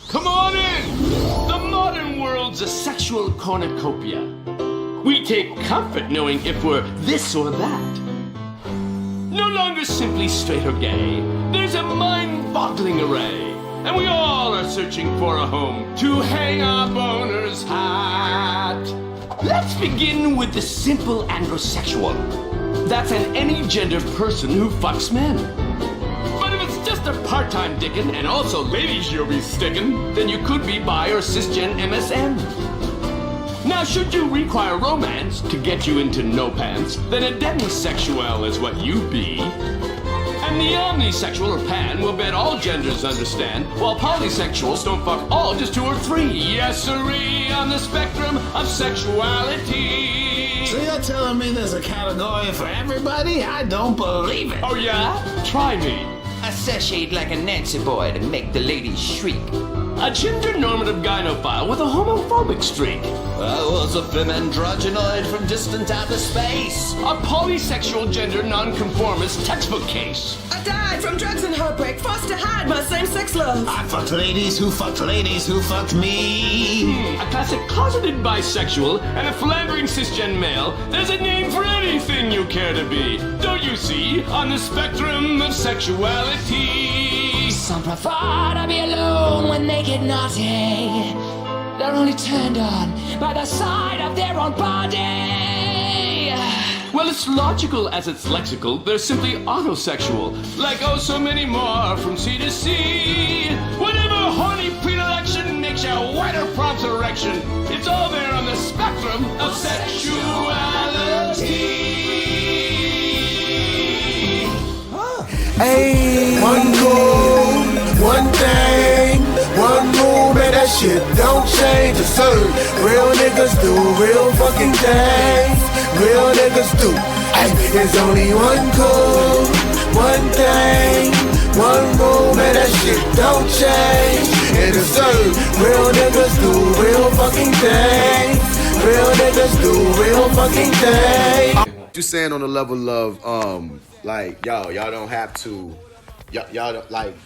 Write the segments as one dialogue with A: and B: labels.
A: Come on in! The modern world's a sexual cornucopia. We take comfort knowing if we're this or that. No longer simply straight or gay. There's a mind-boggling array. And we all are searching for a home to hang our boner's hat. Let's begin with the simple androsexual. That's an any-gender person who fucks men. But if it's just a part-time dickin' and also ladies you'll be stickin', then you could be bi or cisgen MSN. Now, should you require romance to get you into no pants, then a demisexual is what you be. And the omnisexual or pan will bet all genders understand, while polysexuals don't fuck all, just 2 or 3. Yes, sirree, on the spectrum of sexuality.
B: So you're telling me there's a category for everybody? I don't believe it.
A: Oh yeah? Try me.
C: I sashayed like a Nancy boy to make the ladies shriek.
A: A gender-normative gynophile with a homophobic streak.
C: I was a femme androgynoid from distant outer space.
A: A polysexual gender nonconformist textbook case.
D: I died from drugs and heartbreak, forced to hide my same-sex love.
B: I fucked ladies who fucked me.
A: A classic closeted bisexual and a philandering cisgen male. There's a name for anything you care to be. Don't you see? On the spectrum of sexuality.
E: Some prefer to be alone when they get naughty. They're only turned on by the sight of their own body.
A: Well, it's logical as it's lexical. They're simply autosexual. Like oh so many more from sea to sea. Whatever horny predilection makes you wet or prompts erection. It's all there on the spectrum of sexuality.
F: Hey, one goal, one thing, one move, and that shit don't change. It's certain. Real niggas do real fucking things. Real niggas do. Hey, there's only one goal, one thing, one move, and that shit don't change. And it's certain. Real niggas do real fucking things. Real niggas do real fucking things.
G: Just saying on the level of like y'all don't have to y'all don't, like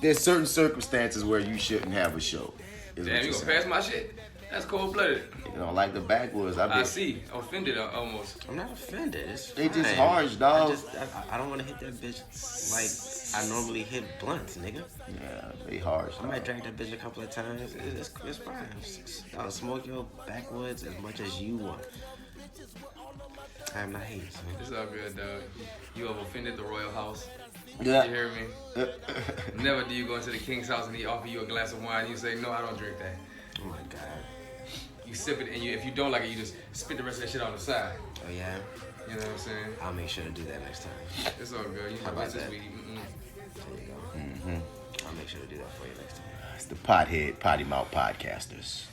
G: there's certain circumstances where you shouldn't have a show.
H: Damn, you gonna pass my shit? That's cold-blooded.
G: You know, like the backwoods.
H: I see. Offended almost.
I: I'm not offended. It's
G: they
I: fine.
G: just harsh, dog.
I: I don't want to hit that bitch like I normally hit blunts, nigga.
G: Yeah, they harsh.
I: I might drag that bitch a couple of times. It's fine. I'll smoke your backwoods as much as you want. I'm not hating, son.
H: It's all good, dog. You have offended the royal house.
G: Yeah.
H: You hear me? Never do you go into the king's house and he offer you a glass of wine and you say, no, I don't drink that.
I: Oh my God.
H: You sip it and if you don't like it, you just spit the rest of that shit on the side.
I: Oh yeah?
H: You know what I'm saying?
I: I'll make sure to do that next time.
H: It's all good. You
I: How
H: know
I: about
H: this
I: that?
H: week.
I: There you go. I'll make sure to do that for you next time.
G: It's the Pothead Potty Mouth Podcasters.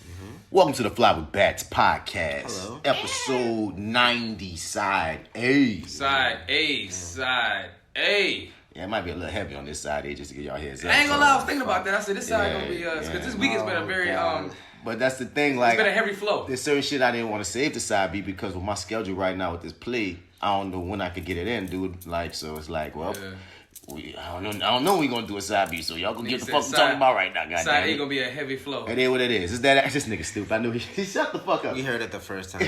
G: Welcome to the Fly with Bats podcast.
I: Hello.
G: Episode 90, side A.
H: Side A.
G: Yeah, it might be a little heavy on this side A just to get y'all heads up.
H: I ain't gonna lie, I was thinking about that. I said this side gonna be because this week has been a very
G: But that's the thing, like
H: it's been a heavy flow.
G: There's certain shit I didn't want to save the side B because with my schedule right now with this play, I don't know when I could get it in, dude. Like, so it's like, well, I don't know we gonna do a side B, so y'all gonna get the fuck we talking about right now, guys.
H: Side A gonna be a heavy flow.
G: It is what it is. Is that this nigga stupid? I knew he shut the fuck up.
I: We heard it the first time.
G: I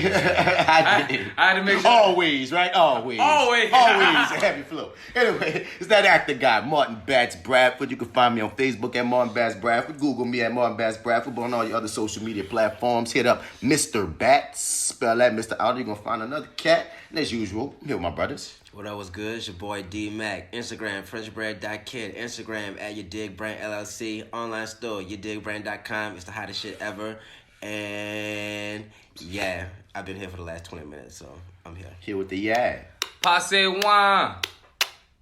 H: had to make sure.
G: Always, right? Always a heavy flow. Anyway, it's that actor guy, Martin Bats Bradford. You can find me on Facebook at Martin Bats Bradford. Google me at Martin Bats Bradford. But on all your other social media platforms, hit up Mr. Bats. Spell that Mr. Out. You're gonna find another cat. And as usual, I'm here with my brothers.
I: What up was good? It's your boy D-Mac. Instagram, FrenchBread.kid. Instagram at Your Dig Brand LLC. Online store, YourDigBrand.com. It's the hottest shit ever. And yeah, I've been here for the last 20 minutes, so I'm here.
G: Here with the yeah.
H: Passe wine.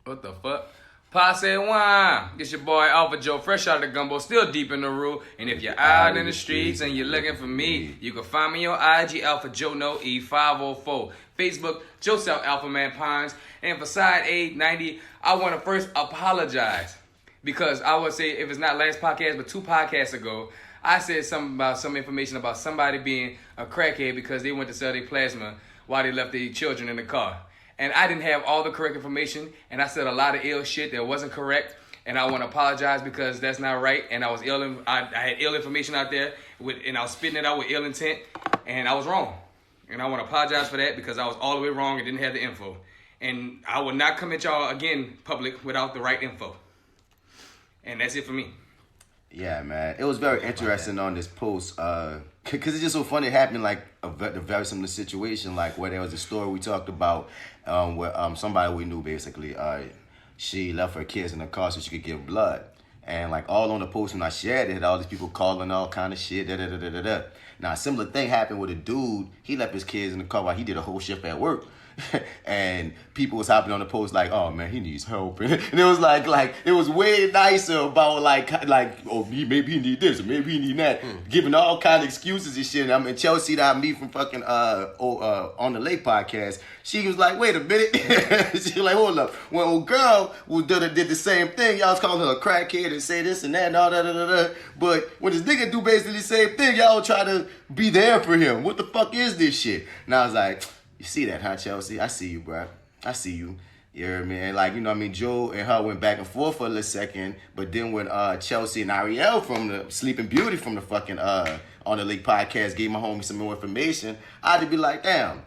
H: What the fuck? Passe wine. It's your boy AlphaJo, fresh out of the gumbo, still deep in the room. And if you're out in the streets and you're looking for me, you can find me on IG, AlphaJo No E504. Facebook, Joseph Alpha Man Pines. And for side A90, I want to first apologize. Because I would say, if it's not last podcast, but 2 podcasts ago, I said something about some information about somebody being a crackhead because they went to sell their plasma while they left their children in the car. And I didn't have all the correct information, and I said a lot of ill shit that wasn't correct. and I want to apologize because that's not right, and I was ill. I had ill information out there, and I was spitting it out with ill intent, and I was wrong, and I want to apologize for that because I was all the way wrong and didn't have the info, and I will not come at y'all again, public, without the right info, and that's it for me.
G: Yeah, man, it was very interesting on this post, cause it's just so funny. It happened like a very similar situation, like where there was a story we talked about, where somebody we knew basically, she left her kids in the car so she could give blood, and like all on the post when I shared it, all these people calling all kind of shit. Now a similar thing happened with a dude. He left his kids in the car while he did a whole shift at work. And people was hopping on the post like, oh man, he needs help, and it was like it was way nicer about like oh maybe he need this or maybe he need that, giving all kind of excuses and shit. And I mean Chelsea that I meet from fucking on the Lake podcast, she was like, wait a minute, she was like, hold up, when old girl did the same thing, y'all was calling her a crackhead and say this and that and all that, but when this nigga do basically the same thing, y'all try to be there for him. What the fuck is this shit? And I was like, you see that, huh, Chelsea? I see you, bro. I see you. You know what I mean? Like, you know what I mean? Joe and her went back and forth for a little second, but then when Chelsea and Ariel from the Sleeping Beauty from the fucking On the Lake podcast gave my homie some more information, I had to be like, damn,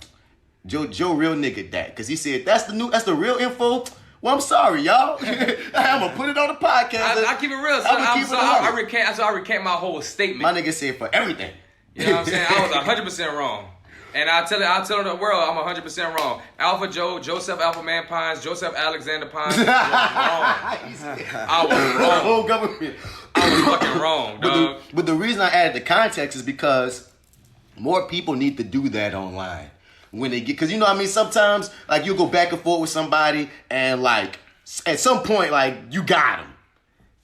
G: Joe real nigga that. Because he said, that's the real info? Well, I'm sorry, y'all. I'm going to put it on the podcast.
H: I keep it real, son. I recant my whole statement.
G: My nigga said for everything.
H: You know what I'm saying? I was 100% wrong. And I'll tell the world I'm 100% wrong. AlphaJo, Joseph Alpha Man Pines, Joseph Alexander Pines was wrong. I was wrong.
G: The whole government.
H: I was fucking wrong, dog.
G: But the reason I added the context is because more people need to do that online. When they get, because you know what I mean, sometimes like you'll go back and forth with somebody and like at some point like you got them.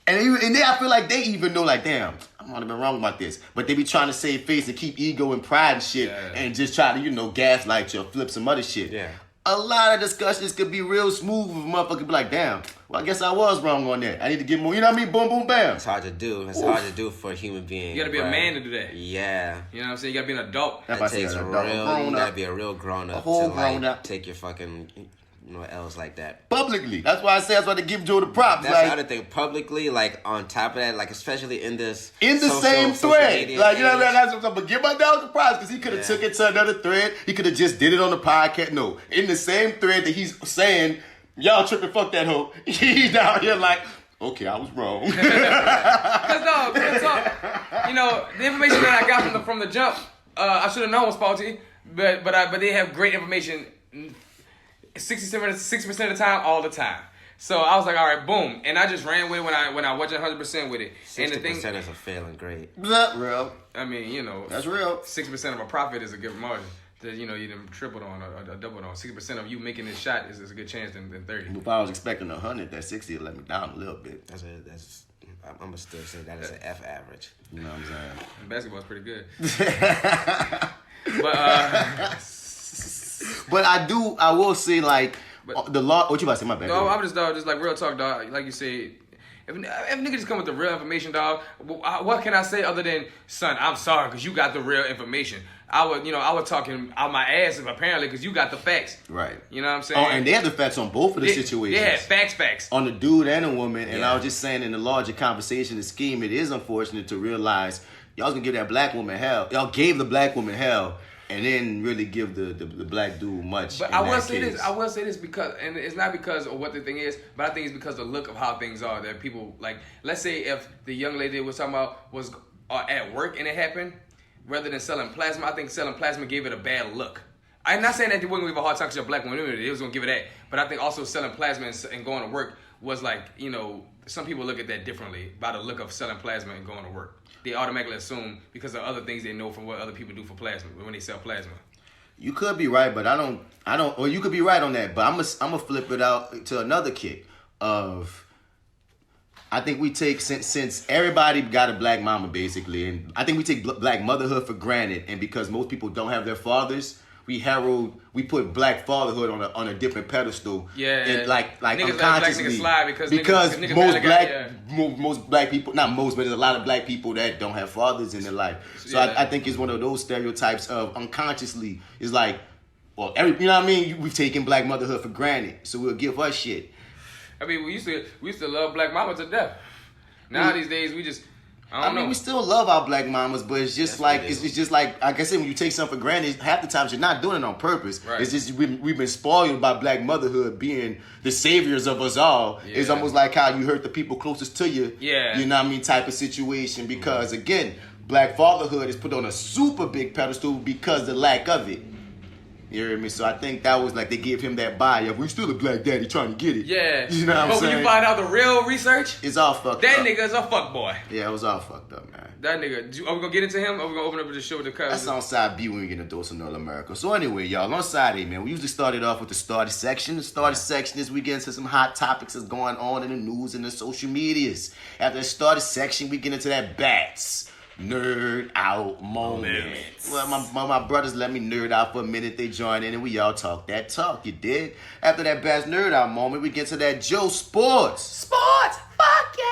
G: And then I feel like they even know like, damn, I might have been wrong about this. But they be trying to save face and keep ego and pride and shit and just try to, you know, gaslight you or flip some other shit.
I: Yeah.
G: A lot of discussions could be real smooth if a motherfucker be like, damn, well, I guess I was wrong on that. I need to get more, you know what I mean? Boom, boom, bam.
I: It's hard to do. It's hard to do for a human being.
H: You gotta be a man to do that.
I: Yeah.
H: You know what I'm saying? You gotta be an adult.
I: That takes you gotta be a real grown up to take your fucking... L's like that
G: publicly. That's why they give Joe the props.
I: That's
G: like,
I: the other thing. Publicly, like on top of that, like especially in the
G: same thread. Like you know what I mean? That's what I'm saying. But give my dog the props because he could have took it to another thread. He could have just did it on the podcast. No, in the same thread that he's saying, y'all tripping, fuck that hoe. He's down here like, okay, I was wrong.
H: Because no, you know, the information that I got from the jump, I should have known was faulty. But they have great information. 60% of the time, all the time. So I was like, all right, boom, and I just ran with it when I wasn't 100% with it.
I: 60%
H: and the thing
I: is a failing grade.
G: That's real.
H: I mean, you know,
G: that's real.
H: 6% of a profit is a good margin. That you know you done tripled on or doubled on. 60% of you making this shot is a good chance than 30.
G: If I was expecting 100, that 60 would let me down a little bit.
I: I'm gonna still say that is an F average.
G: You know what I'm saying?
H: And basketball's pretty good.
G: But I will say, like, the law. What you about to say? My bad.
H: No, I'm just like real talk, dog. Like you say, if niggas just come with the real information, dog, what can I say other than, son, I'm sorry because you got the real information. I was talking out my ass apparently because you got the facts.
G: Right.
H: You know what I'm saying?
G: Oh, and they had the facts on both of the situations.
H: Yeah, facts.
G: On the dude and the woman. And I was just saying in the larger conversation, the scheme, it is unfortunate to realize y'all was gonna give that black woman hell. Y'all gave the black woman hell. And then really give the black dude much.
H: But I will say this because, and it's not because of what the thing is, but I think it's because of the look of how things are. That people, like, let's say if the young lady was talking about was at work and it happened, rather than selling plasma, I think selling plasma gave it a bad look. I'm not saying that they wouldn't give a hard time because you're a black woman, they was going to give it that. But I think also selling plasma and going to work was like, you know, some people look at that differently by the look of selling plasma and going to work. They automatically assume because of other things they know from what other people do for plasma when they sell plasma. You
G: could be right, but I don't. Or you could be right on that, but I'm gonna flip it out to another kick of. I think we take since everybody got a black mama basically, and I think we take black motherhood for granted, and because most people don't have their fathers. We put black fatherhood on a different pedestal.
H: Yeah,
G: and like
H: niggas
G: unconsciously.
H: Let slide because
G: niggas most black people, not most, but there's a lot of black people that don't have fathers in their life. So I think it's one of those stereotypes of unconsciously is like, well, you know what I mean? We've taken black motherhood for granted, so we'll give her shit.
H: I mean, we used to love Black Mama to death. Now these days we just I mean,
G: we still love our Black mamas, but it's just it's just like I said, when you take something for granted, half the times you're not doing it on purpose.
H: Right.
G: It's just we've been spoiled by Black motherhood being the saviors of us all. Yeah. It's almost like how you hurt the people closest to you.
H: Yeah.
G: You know what I mean? Type of situation. Because again, Black fatherhood is put on a super big pedestal because the lack of it. You hear me? So I think that was like they gave him that bio. We still a Black daddy trying to get it.
H: Yeah.
G: You know what I'm saying?
H: But when you find out the real research,
G: it's all fucked
H: that
G: up.
H: That nigga's a fuck boy.
G: Yeah, it was all fucked up, man.
H: That nigga. Are we gonna get into him? Or are we gonna open up the show with the cousins?
G: That's on side B when we get into Dose of North America. So anyway, y'all, on side A, man, we usually started off with the starter section. The starter section is we get into some hot topics that's going on in the news and the social medias. After the starter section, we get into that bats. Nerd out moments. Well, my brothers let me nerd out for a minute. They join in and we all talk that talk. You dig? After that best nerd out moment, we get to that Joe Sports.
E: Sports, fuck yeah!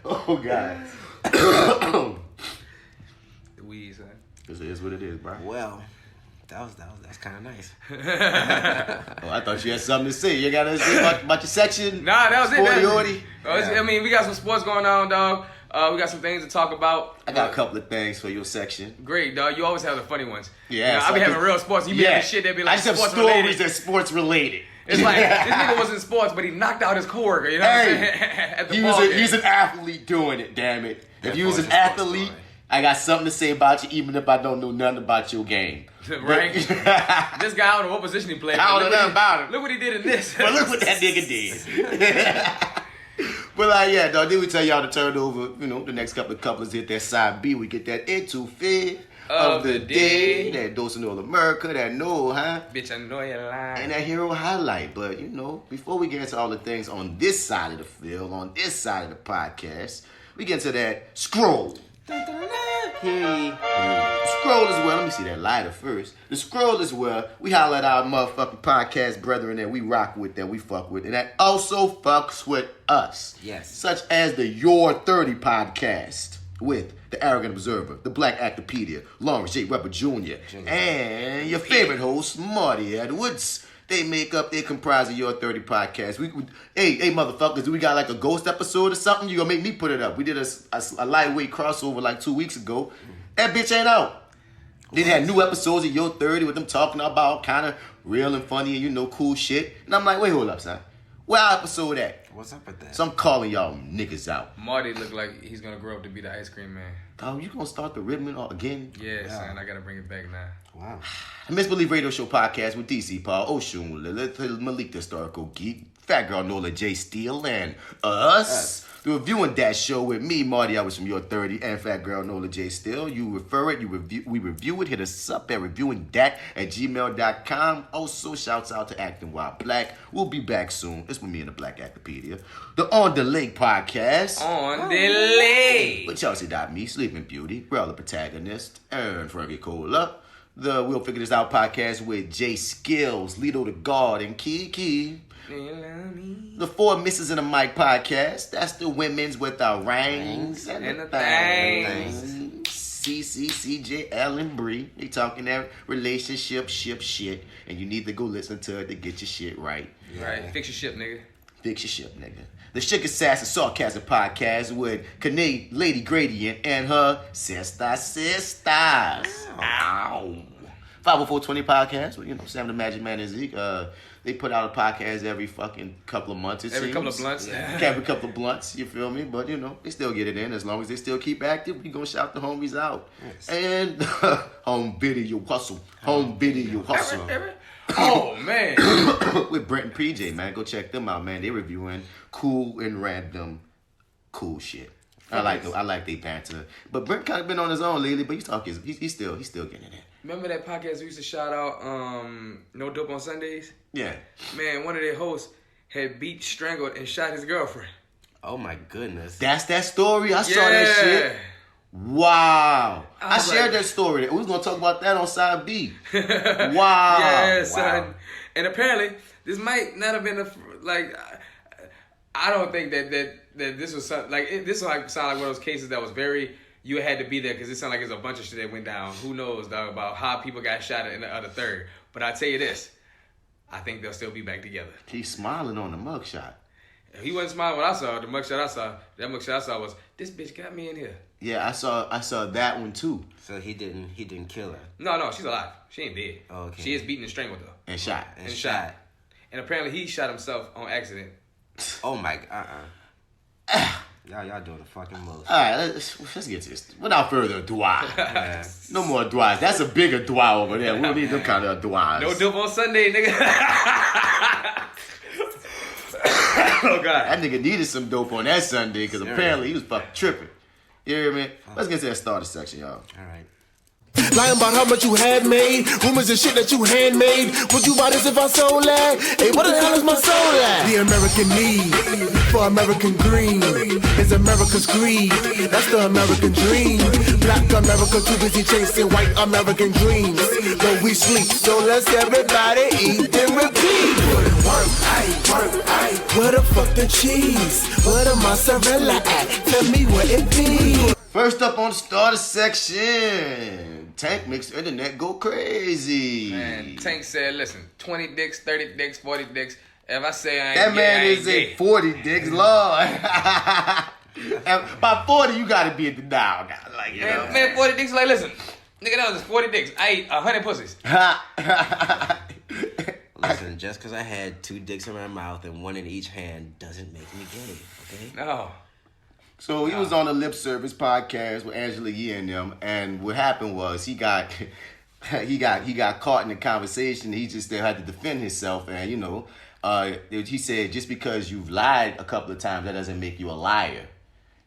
G: Oh God.
H: The wheeze, huh?
G: This is what it is, bro.
I: Well. That's kind of nice.
G: Oh, I thought you had something to say. You got anything to say about your section?
H: Nah, that was it.
G: Yeah.
H: I mean, we got some sports going on, dog. We got some things to talk about.
G: I got a couple of things for your section.
H: Great, dog. You always have the funny ones.
G: Yeah.
H: I be having real sports. You be having shit that be like
G: I just
H: sports
G: have stories
H: related.
G: that's sports related.
H: It's like, this nigga was in sports, but he knocked out his coworker. You know what I'm saying? At the ball game.
G: He's an athlete doing it, damn it. If you was an athlete, I got something to say about you, even if I don't know nothing about your game.
H: Right? This guy, I don't know what position he played.
G: I don't know nothing about him.
H: Look what he did in this.
G: But look what that nigga did. But yeah, dog, then we tell y'all to turn over, the next couple of couplers hit that side B. We get that into fifth of the day. That Dose of North America, that no, huh?
H: Bitch, I know you're lying.
G: And that hero highlight. But, before we get into all the things on this side of the field, on this side of the podcast, we get into that scroll. Scroll is where, let me see that lighter first. The scroll is where we highlight our motherfucking podcast brethren that we rock with, that we fuck with, and that also fucks with us.
I: Yes.
G: Such as the Your 30 podcast with the Arrogant Observer, the Black Actopedia, Lawrence J. Webber Jr., and your favorite host, Marty Edwards. They comprise of Your 30 podcast. Hey, motherfuckers, do we got like a ghost episode or something? You gonna make me put it up? We did a lightweight crossover like 2 weeks ago. That bitch ain't out. They had new episodes of Your 30 with them talking about kind of real and funny and cool shit. And I'm like, wait, hold up, son. Where our episode at?
I: What's up with that?
G: So I'm calling y'all niggas out.
H: Marty look like he's gonna grow up to be the ice cream man.
G: Oh, you gonna start the ribbon again?
H: Yeah, son, I gotta bring it back now.
I: Wow.
G: The Misbelief Radio Show podcast with DC Paul, Oshun, Malik the Historical Geek, Fat Girl Nola J. Steele, and us. The reviewing that show with me, Marty I was from Your 30, and Fat Girl Nola J. Steele. You refer it, we review it. Hit us up at reviewingdat@gmail.com. Also, shouts out to Acting While Black. We'll be back soon. It's with me and the Black Actopedia. The On the Lake podcast.
H: On the Lake.
G: With Chelsea.me, Sleeping Beauty, Brella Protagonist, and Fergie Cola. The We'll Figure This Out podcast with Jay Skills, Lido the God, and Kiki. The Four Misses in a Mic podcast. That's the women's with the rings and the things. CC, CJ, and Bree. They talking that relationship shit. And you need to go listen to it to get your shit right.
H: Right. Fix your ship, nigga.
G: Fix your ship, nigga. The Shook Assassin Sarcasm podcast with Kane Lady Gradient and her sisters. Ow. 50420 podcast with, Sam the Magic Man and Zeke. They put out a podcast every fucking couple of months,
H: Every couple of blunts.
G: Yeah. Every couple of blunts, you feel me? But, they still get it in. As long as they still keep active, we gonna shout the homies out. Yes. And home video hustle. Oh, man. With Brent and PJ, man. Go check them out, man. They reviewing cool and random cool shit. I like they banter. But Brent kind of been on his own lately, but he's still getting it in.
H: Remember that podcast we used to shout out, No Dope on Sundays?
G: Yeah. Man,
H: one of their hosts had beat, strangled, and shot his girlfriend.
I: Oh my goodness.
G: That's that story? I saw that shit. Wow. I shared that story. We was going to talk about that on side B. Wow.
H: Yeah, son. Wow. And apparently, this might not have been I don't think that this was something, this sound like one of those cases that was very you had to be there because it sounded like there's a bunch of shit that went down. Who knows, dog, about how people got shot in the other third. But I tell you this, I think they'll still be back together.
G: He's smiling on the mugshot.
H: He wasn't smiling when I saw it. That mugshot I saw was, this bitch got me in here.
G: Yeah, I saw that one too.
I: So he didn't kill her.
H: No, she's alive. She ain't dead.
I: Oh, okay.
H: She is beaten and strangled though.
G: And shot.
H: And shot. And apparently he shot himself on accident.
I: Oh my, Y'all doing the fucking most.
G: All right, let's get to this. Without further ado, no more duas. That's a bigger dua over there. We don't need them kind of duas.
H: No dope on Sunday, nigga. Oh, God.
G: That nigga needed some dope on that Sunday because apparently he was fucking tripping. You hear me? Let's get to that starter section, y'all.
I: All right.
F: Lying about how much you had made, rumors and shit that you handmade. Would you buy this if I sold that? Hey, what the hell is my soul at? The American need for American green is America's greed. That's the American dream. Black America too busy chasing white American dreams. But we sleep, so let's everybody eat and repeat. Work, where the fuck the cheese? Where the mozzarella at? Tell me where it be.
G: First up on the starter section, Tank makes the internet go crazy.
H: Man, Tank said, listen, 20 dicks, 30 dicks, 40 dicks. If I say I ain't
G: that
H: gay,
G: man
H: I ain't
G: is
H: gay.
G: a 40 dicks, Lord. And by 40, you gotta be at the dial now. Like, you know.
H: Man, 40 dicks, like, listen, nigga, that was 40 dicks. I ate 100 pussies.
I: Listen, just because I had 2 dicks in my mouth and 1 in each hand doesn't make me gay, okay?
H: No.
G: So he was on the Lip Service podcast with Angela Yee and them, and what happened was he got caught in the conversation. He just still had to defend himself, and he said just because you've lied a couple of times that doesn't make you a liar.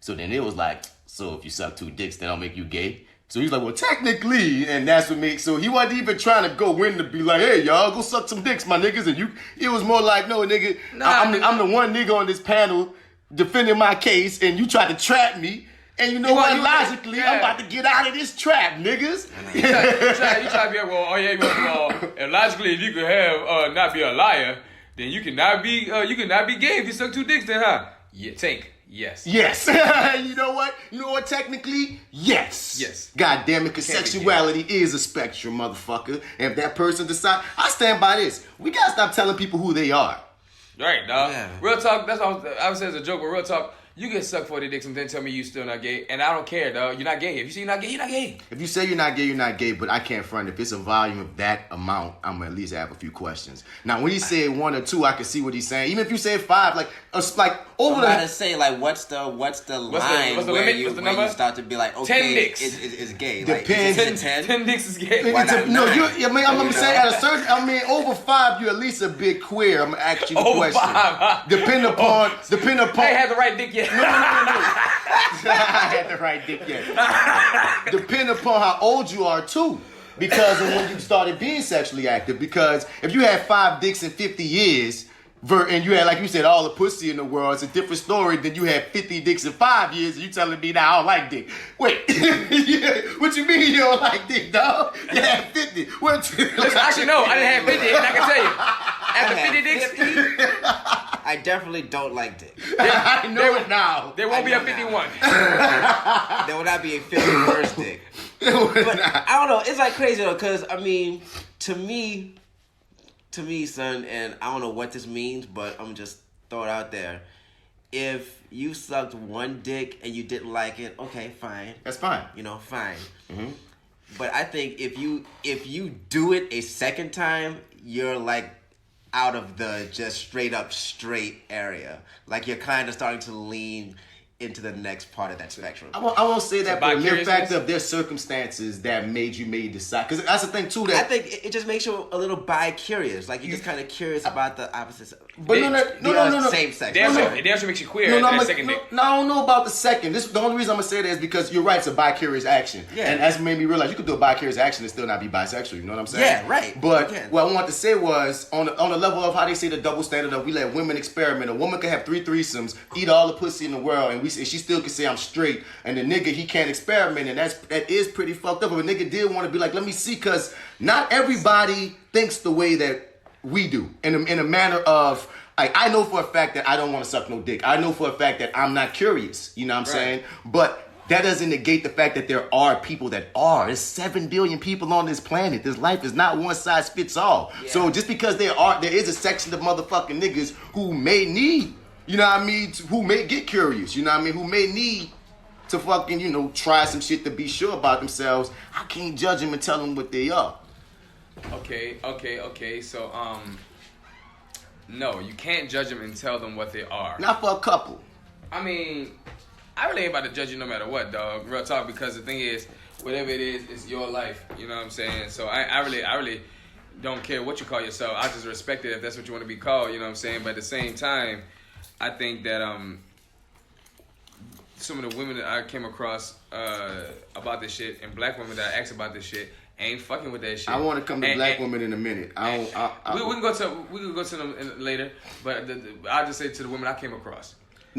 G: So then it was like, so if you suck 2 dicks, that don't make you gay. So he's like, well, technically, and that's what makes. So he wasn't even trying to go in to be like, hey, y'all, go suck some dicks, my niggas. And it was more like, no, nigga, I'm the one nigga on this panel defending my case, and you tried to trap me, and you know what? Logically, I'm about to get out of this trap, niggas.
H: You try to be like, well, oh yeah, and logically, if you could have not be a liar, then you cannot be gay if you suck 2 dicks, then huh? Yeah, Tank. Yes.
G: Yes. You know what? Technically, yes.
H: Yes.
G: God damn it, because sexuality is a spectrum, motherfucker. And if that person decides, I stand by this. We gotta stop telling people who they are.
H: Right, dog.
I: Yeah.
H: Real talk, that's what I was saying as a joke, but real talk, you get sucked 40 dicks and then tell me you still not gay, and I don't care, dog. You're not gay. If you say you're not gay, you're not gay.
G: If you say you're not gay, you're not gay, but I can't front. If it's a volume of that amount, I'm gonna at least have a few questions. Now, when he said 1 or 2, I can see what he's saying. Even if you say 5, like over
I: I'm about to say, like, what's the line
H: what's the
I: where
H: limit?
I: you
H: What's the
I: where
H: number?
I: you start to be like, okay,
H: 10 dicks.
I: It's gay.
G: Depends.
I: Like, is it 10?
H: 10 dicks is gay.
I: Why not
G: No,
I: 9?
G: I'm saying at a certain, over 5, you're at least a bit queer. I'm gonna ask you the
H: Over
G: question.
H: 5.
G: Depend upon.
H: I ain't had the right dick yet.
G: No. I had the right dick yet. Depend upon how old you are too, because of when you started being sexually active. Because if you had 5 dicks in 50 years, and you had, like you said, all the pussy in the world, it's a different story than you had 50 dicks in 5 years, and you telling me now I don't like dick. Wait, what you mean you don't like dick, dog? You had 50.
H: Listen, actually, no, I didn't have 50, and I can tell you, after 50 dicks,
I: I definitely don't like dick.
G: I know it now.
H: there won't be a 51.
I: There will not be a 51st dick. But I don't know. It's like crazy though, because I mean, to me, son, and I don't know what this means, but I'm just throw it out there. If you sucked 1 dick and you didn't like it, okay, fine.
G: That's fine.
I: Fine.
G: Mm-hmm.
I: But I think if you do it a second time, you're like out of the just straight up straight area. Like you're kind of starting to lean into the next part of that spectrum.
G: I won't say that, but the mere fact
H: bi-curiousness?
G: of their circumstances that made you decide. Because that's the thing, too, that...
I: I think it just makes you a little bi-curious. Like, you're just kind of curious about the opposites.
G: But no.
I: Same sex.
H: It actually makes you queer after that second dick.
G: No, I don't know about the second. The only reason I'm going to say that is because you're right, it's a bi-curious action.
I: Yeah.
G: And that's made me realize you could do a bi-curious action and still not be bisexual, you know what I'm saying?
I: Yeah, right.
G: But what I wanted to say was, on the level of how they say the double standard of we let women experiment, a woman could have 3 threesomes, eat all the pussy in the world, and she still can say I'm straight, and the nigga, he can't experiment, and that is pretty fucked up. If a nigga did want to be like, let me see, because not everybody thinks the way that we do, in a manner of, like, I know for a fact that I don't want to suck no dick. I know for a fact that I'm not curious, you know what I'm saying? But that doesn't negate the fact that there are people that are. There's 7 billion people on this planet. This life is not one size fits all. Yeah. So just because there is a section of motherfucking niggas who may need, you know what I mean, who may get curious, you know what I mean, who may need to fucking, you know, try some shit to be sure about themselves. I can't judge them and tell them what they are.
H: Okay. So, no, you can't judge them and tell them what they are.
G: Not for a couple.
H: I mean, I really ain't about to judge you no matter what, dog. Real talk, because the thing is, whatever it is, it's your life. You know what I'm saying? So I really don't care what you call yourself. I just respect it if that's what you want to be called. You know what I'm saying? But at the same time, I think that some of the women that I came across about this shit, and black women that I asked about this shit, ain't fucking with that shit.
G: I want to come to black women in a minute.
H: We can go to them later, but I'll just say to the women I came across.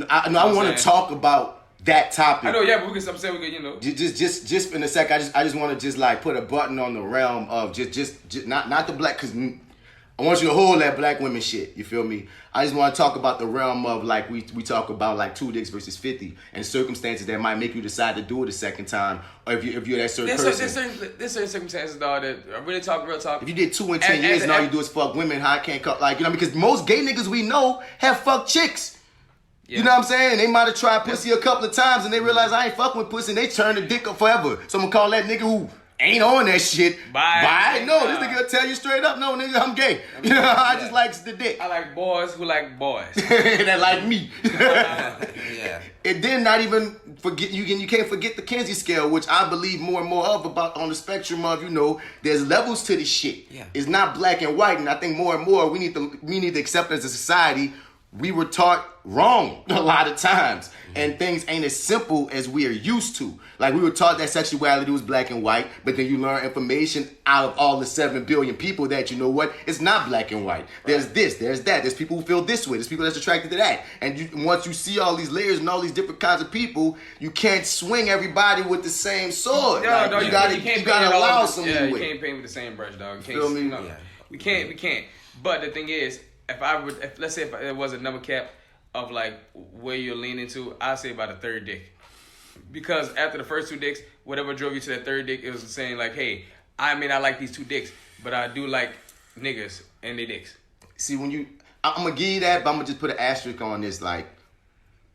G: I want to talk about that topic.
H: I know, yeah, but we can. I'm saying we can, you know.
G: Just in a sec. I just want to just like put a button on the realm of just not the black, because I want you to hold that black women shit. You feel me? I just want to talk about the realm of like we talk about like 2 dicks versus 50 and circumstances that might make you decide to do it a second time, or if you're that certain person.
H: There's certain circumstances, dog, that I really talk real talk.
G: If you did 2 in 10 years and all you do is fuck women, how I can't cut, like, you know, because most gay niggas we know have fucked chicks. Yeah. You know what I'm saying? They might have tried pussy a couple of times and they realize I ain't fucking with pussy and they turn the dick up forever. So I'm gonna call that nigga who ain't on that shit. Bye. No, this nigga will tell you straight up, no, nigga, I'm gay. You know, I just likes the dick.
H: I like boys who like boys.
G: That like me.
I: Yeah.
G: And then not even forget, you can't forget the Kinsey scale, which I believe more and more of about on the spectrum of, you know, there's levels to this shit.
I: Yeah.
G: It's not black and white, and I think more and more we need to accept as a society we were taught wrong a lot of times. And things ain't as simple as we are used to. Like, we were taught that sexuality was black and white, but then you learn information out of all the 7 billion people that, you know what, it's not black and white. There's this, there's that. There's people who feel this way. There's people that's attracted to that. And once you see all these layers and all these different kinds of people, you can't swing everybody with the same sword.
H: No,
G: you gotta allow some leeway.
H: You can't paint with the same brush, dog. You can't,
G: feel me?
H: No, yeah. We can't. But the thing is, let's say if it was a number cap of like where you're leaning to, I'd say about a third dick. Because after the first 2 dicks, whatever drove you to that third dick, it was saying like, hey, I mean I like these 2 dicks, but I do like niggas and they dicks.
G: See, I'm gonna give you that, but I'm gonna just put an asterisk on this. Like,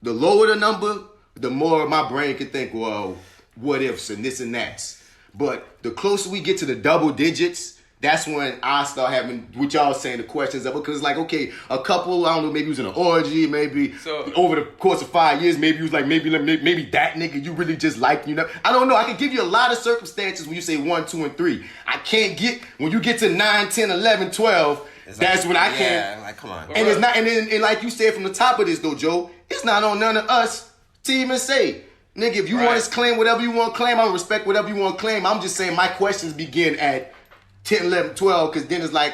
G: the lower the number, the more my brain can think, well, what ifs and this and that. But the closer we get to the double digits, that's when I start having, what y'all saying, the questions of it. Because it's like, okay, a couple, I don't know, maybe he was in an orgy, maybe over the course of 5 years, maybe he was like, maybe that nigga you really just like, you know. I don't know. I can give you a lot of circumstances when you say 1, 2, and 3. I can't get, when you get to 9, 10, 11, 12, that's when I can't.
I: Like, come on.
G: And it's not, and like you said from the top of this though, Joe, it's not on none of us to even say, nigga, if you want to claim whatever you want to claim, I'm gonna respect whatever you want to claim. I'm just saying my questions begin at 10, 11, 12, because then it's like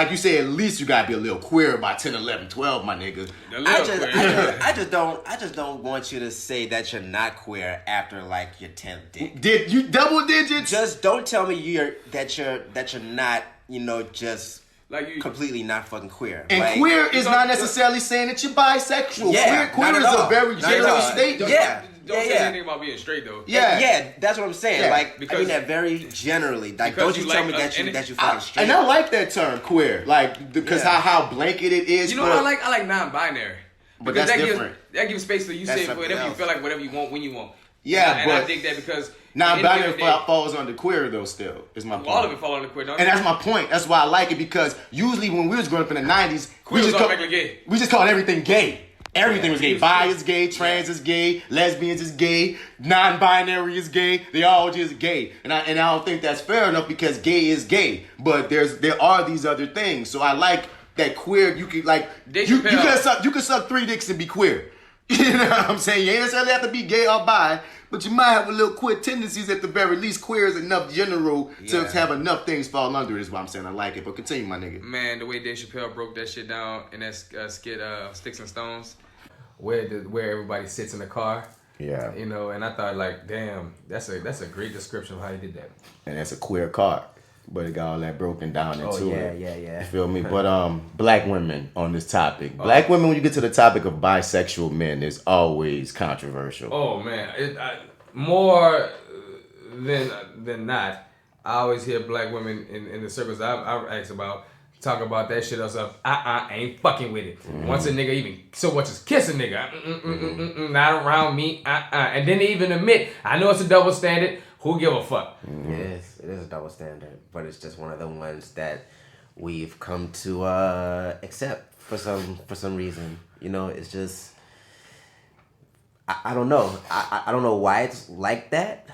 G: you said, at least you gotta be a little queer by 10, 11, 12, my nigga.
I: I just don't want you to say that you're not queer after like your 10th dick.
G: Did you double digits?
I: Just don't tell me that you're not, you know, just like you completely not fucking queer.
G: And
I: like,
G: queer is not necessarily saying that you're bisexual.
I: Yeah,
G: queer is a very general statement.
H: Don't say anything about being straight though.
I: Yeah, that's what I'm saying.
G: Yeah.
I: Like, because, I mean that very generally. Like, don't you tell me that you fucking straight.
G: And I like that term, queer. Like, because how blanket it is.
H: You know what I like? I like non-binary.
G: But that's different.
H: That gives space for you say whatever you feel like, whatever you want, when you want.
G: Yeah,
H: and I dig that because
G: non-binary falls under queer though. Still, is my point.
H: All of it falls under queer, don't it?
G: And that's my point. That's why I like it, because usually when we was growing up in the 90s,
H: queer was automatically gay.
G: We just called everything gay. Everything was gay. Bi is gay, trans is gay, lesbians is gay, non-binary is gay. They all just gay, and I don't think that's fair enough, because gay is gay. But there are these other things. So I like that queer. You can like you can suck 3 dicks and be queer. You know what I'm saying? You ain't necessarily have to be gay or bi, but you might have a little queer tendencies at the very least. Queer is enough general to have enough things fall under it, is what I'm saying. I like it, but continue, my nigga.
H: Man, the way Dave Chappelle broke that shit down in that skit, Sticks and Stones, where everybody sits in the car.
G: Yeah.
H: You know, and I thought like, damn, that's a great description of how he did that.
G: And that's a queer car. But it got all that broken down into it.
I: Yeah.
G: You feel me? But black women on this topic. Black women, when you get to the topic of bisexual men, is always controversial.
H: Oh man, more than not, I always hear black women in the circles I ask about talk about that shit of I ain't fucking with it. Once a nigga even so much as kiss a nigga, not around me, and then they even admit, I know it's a double standard. Who give a fuck?
I: Yes, it is a double standard, but it's just one of the ones that we've come to accept for some reason. You know, it's just I don't know. I don't know why it's like that.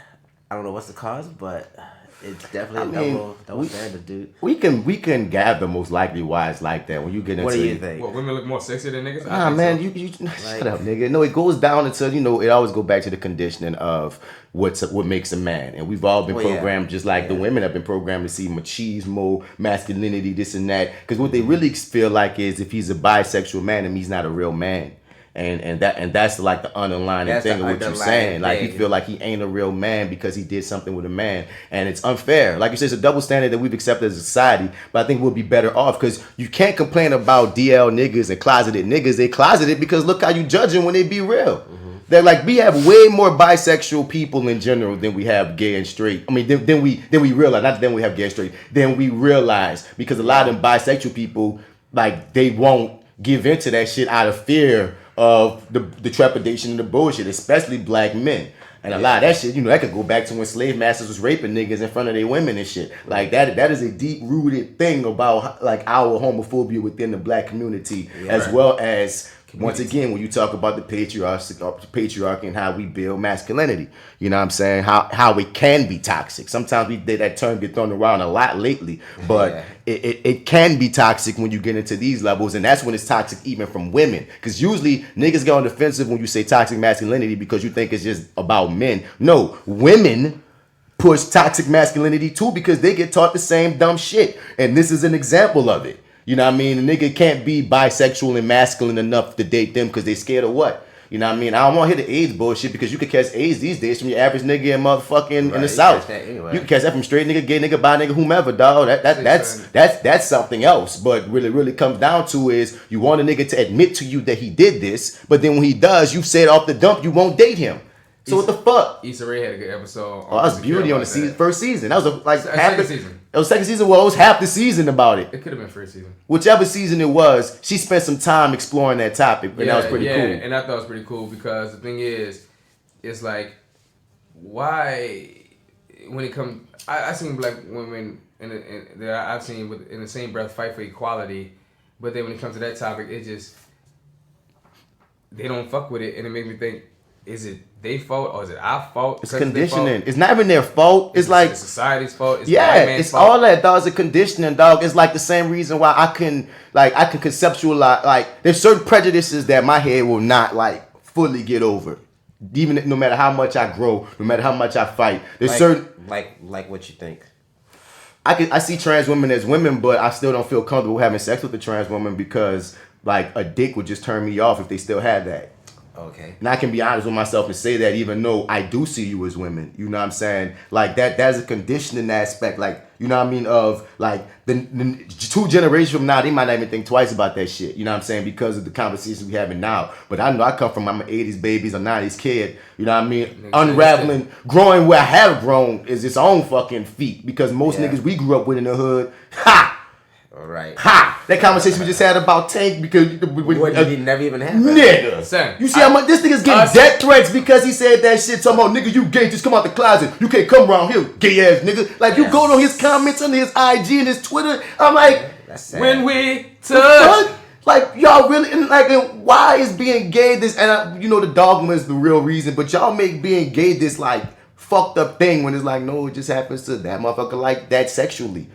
I: I don't know what's the cause, but it's definitely a double standard, dude.
G: We can gather most likely why it's like that when you get into.
I: What do you think?
H: What, women look more sexy than niggas?
G: Man, so. you shut up, nigga. No, it goes down into it always go back to the conditioning of what makes a man, and we've all been programmed just like the women have been programmed to see machismo, masculinity, this and that. Because what they really feel like is if he's a bisexual man, then he's not a real man. And that's like the underlying thing of what you're saying. Like you feel like he ain't a real man because he did something with a man, and it's unfair. Like you said, it's a double standard that we've accepted as a society. But I think we'll be better off because you can't complain about DL niggas and closeted niggas. They closeted because look how you judge them when they be real. They're like, we have way more bisexual people in general than we have gay and straight. I mean, then we realize, not then we have gay and straight. Then we realize because a lot of them bisexual people, like they won't give into that shit out of fear of the trepidation and the bullshit, especially black men. And a lot of that shit, that could go back to when slave masters was raping niggas in front of their women and shit. Like that is a deep-rooted thing about like our homophobia within the black community, as well as once again, when you talk about the patriarchy and how we build masculinity, you know what I'm saying? How it can be toxic. Sometimes that term get thrown around a lot lately, but it can be toxic when you get into these levels, and that's when it's toxic even from women. Because usually niggas get on the defensive when you say toxic masculinity because you think it's just about men. No, women push toxic masculinity too because they get taught the same dumb shit, and this is an example of it. You know what I mean? A nigga can't be bisexual and masculine enough to date them because they scared of what? You know what I mean? I don't want to hear the AIDS bullshit because you can catch AIDS these days from your average nigga in motherfucking in the South. You can catch that from straight nigga, gay nigga, bi nigga, whomever, dog. That's something else. But really comes down to is you want a nigga to admit to you that he did this, but then when he does, you said off the dump you won't date him. So what the fuck?
H: Issa Rae had a good episode.
G: Oh, that was Beauty on the first season. That was
H: half the season.
G: It was second season. Well, it was half the season about it.
H: It could have been first season.
G: Whichever season it was, she spent some time exploring that topic, and that was pretty cool.
H: And I thought it was pretty cool because the thing is, it's like, why when it comes, I've seen black women that I've seen in the same breath fight for equality, but then when it comes to that topic, it just they don't fuck with it, and it makes me think. Is it their fault or is it our fault?
G: It's conditioning. It's not even their fault. It's like
H: society's fault. It's
G: it's
H: fault.
G: all that, dog. It's a conditioning, dog. It's like the same reason why I can conceptualize. Like there's certain prejudices that my head will not like fully get over, even no matter how much I grow, no matter how much I fight. There's certain
I: like what you think.
G: I see trans women as women, but I still don't feel comfortable having sex with a trans woman because like a dick would just turn me off if they still had that.
I: Okay.
G: And I can be honest with myself and say that even though I do see you as women, you know what I'm saying? Like that's a conditioning aspect, like, you know what I mean, of like the 2 generations from now, they might not even think twice about that shit, you know what I'm saying, because of the conversations we having now. But I know I come from, I'm an 80s babies, a 90s kid, you know what I mean? Unraveling, growing where I have grown is its own fucking feat because most niggas we grew up with in the hood,
I: all right.
G: That conversation we just had about Tank because
I: he never even had
G: nigga.
H: Son,
G: you see how much this nigga's getting death threats because he said that shit. Talking about nigga, you gay, just come out the closet. You can't come around here, gay ass nigga. Like you go to his comments on his IG and his Twitter. I'm like,
H: when we touch.
G: Like y'all really why is being gay this? And the dogma is the real reason, but y'all make being gay this like fucked up thing when it's like no, it just happens to that motherfucker like that sexually.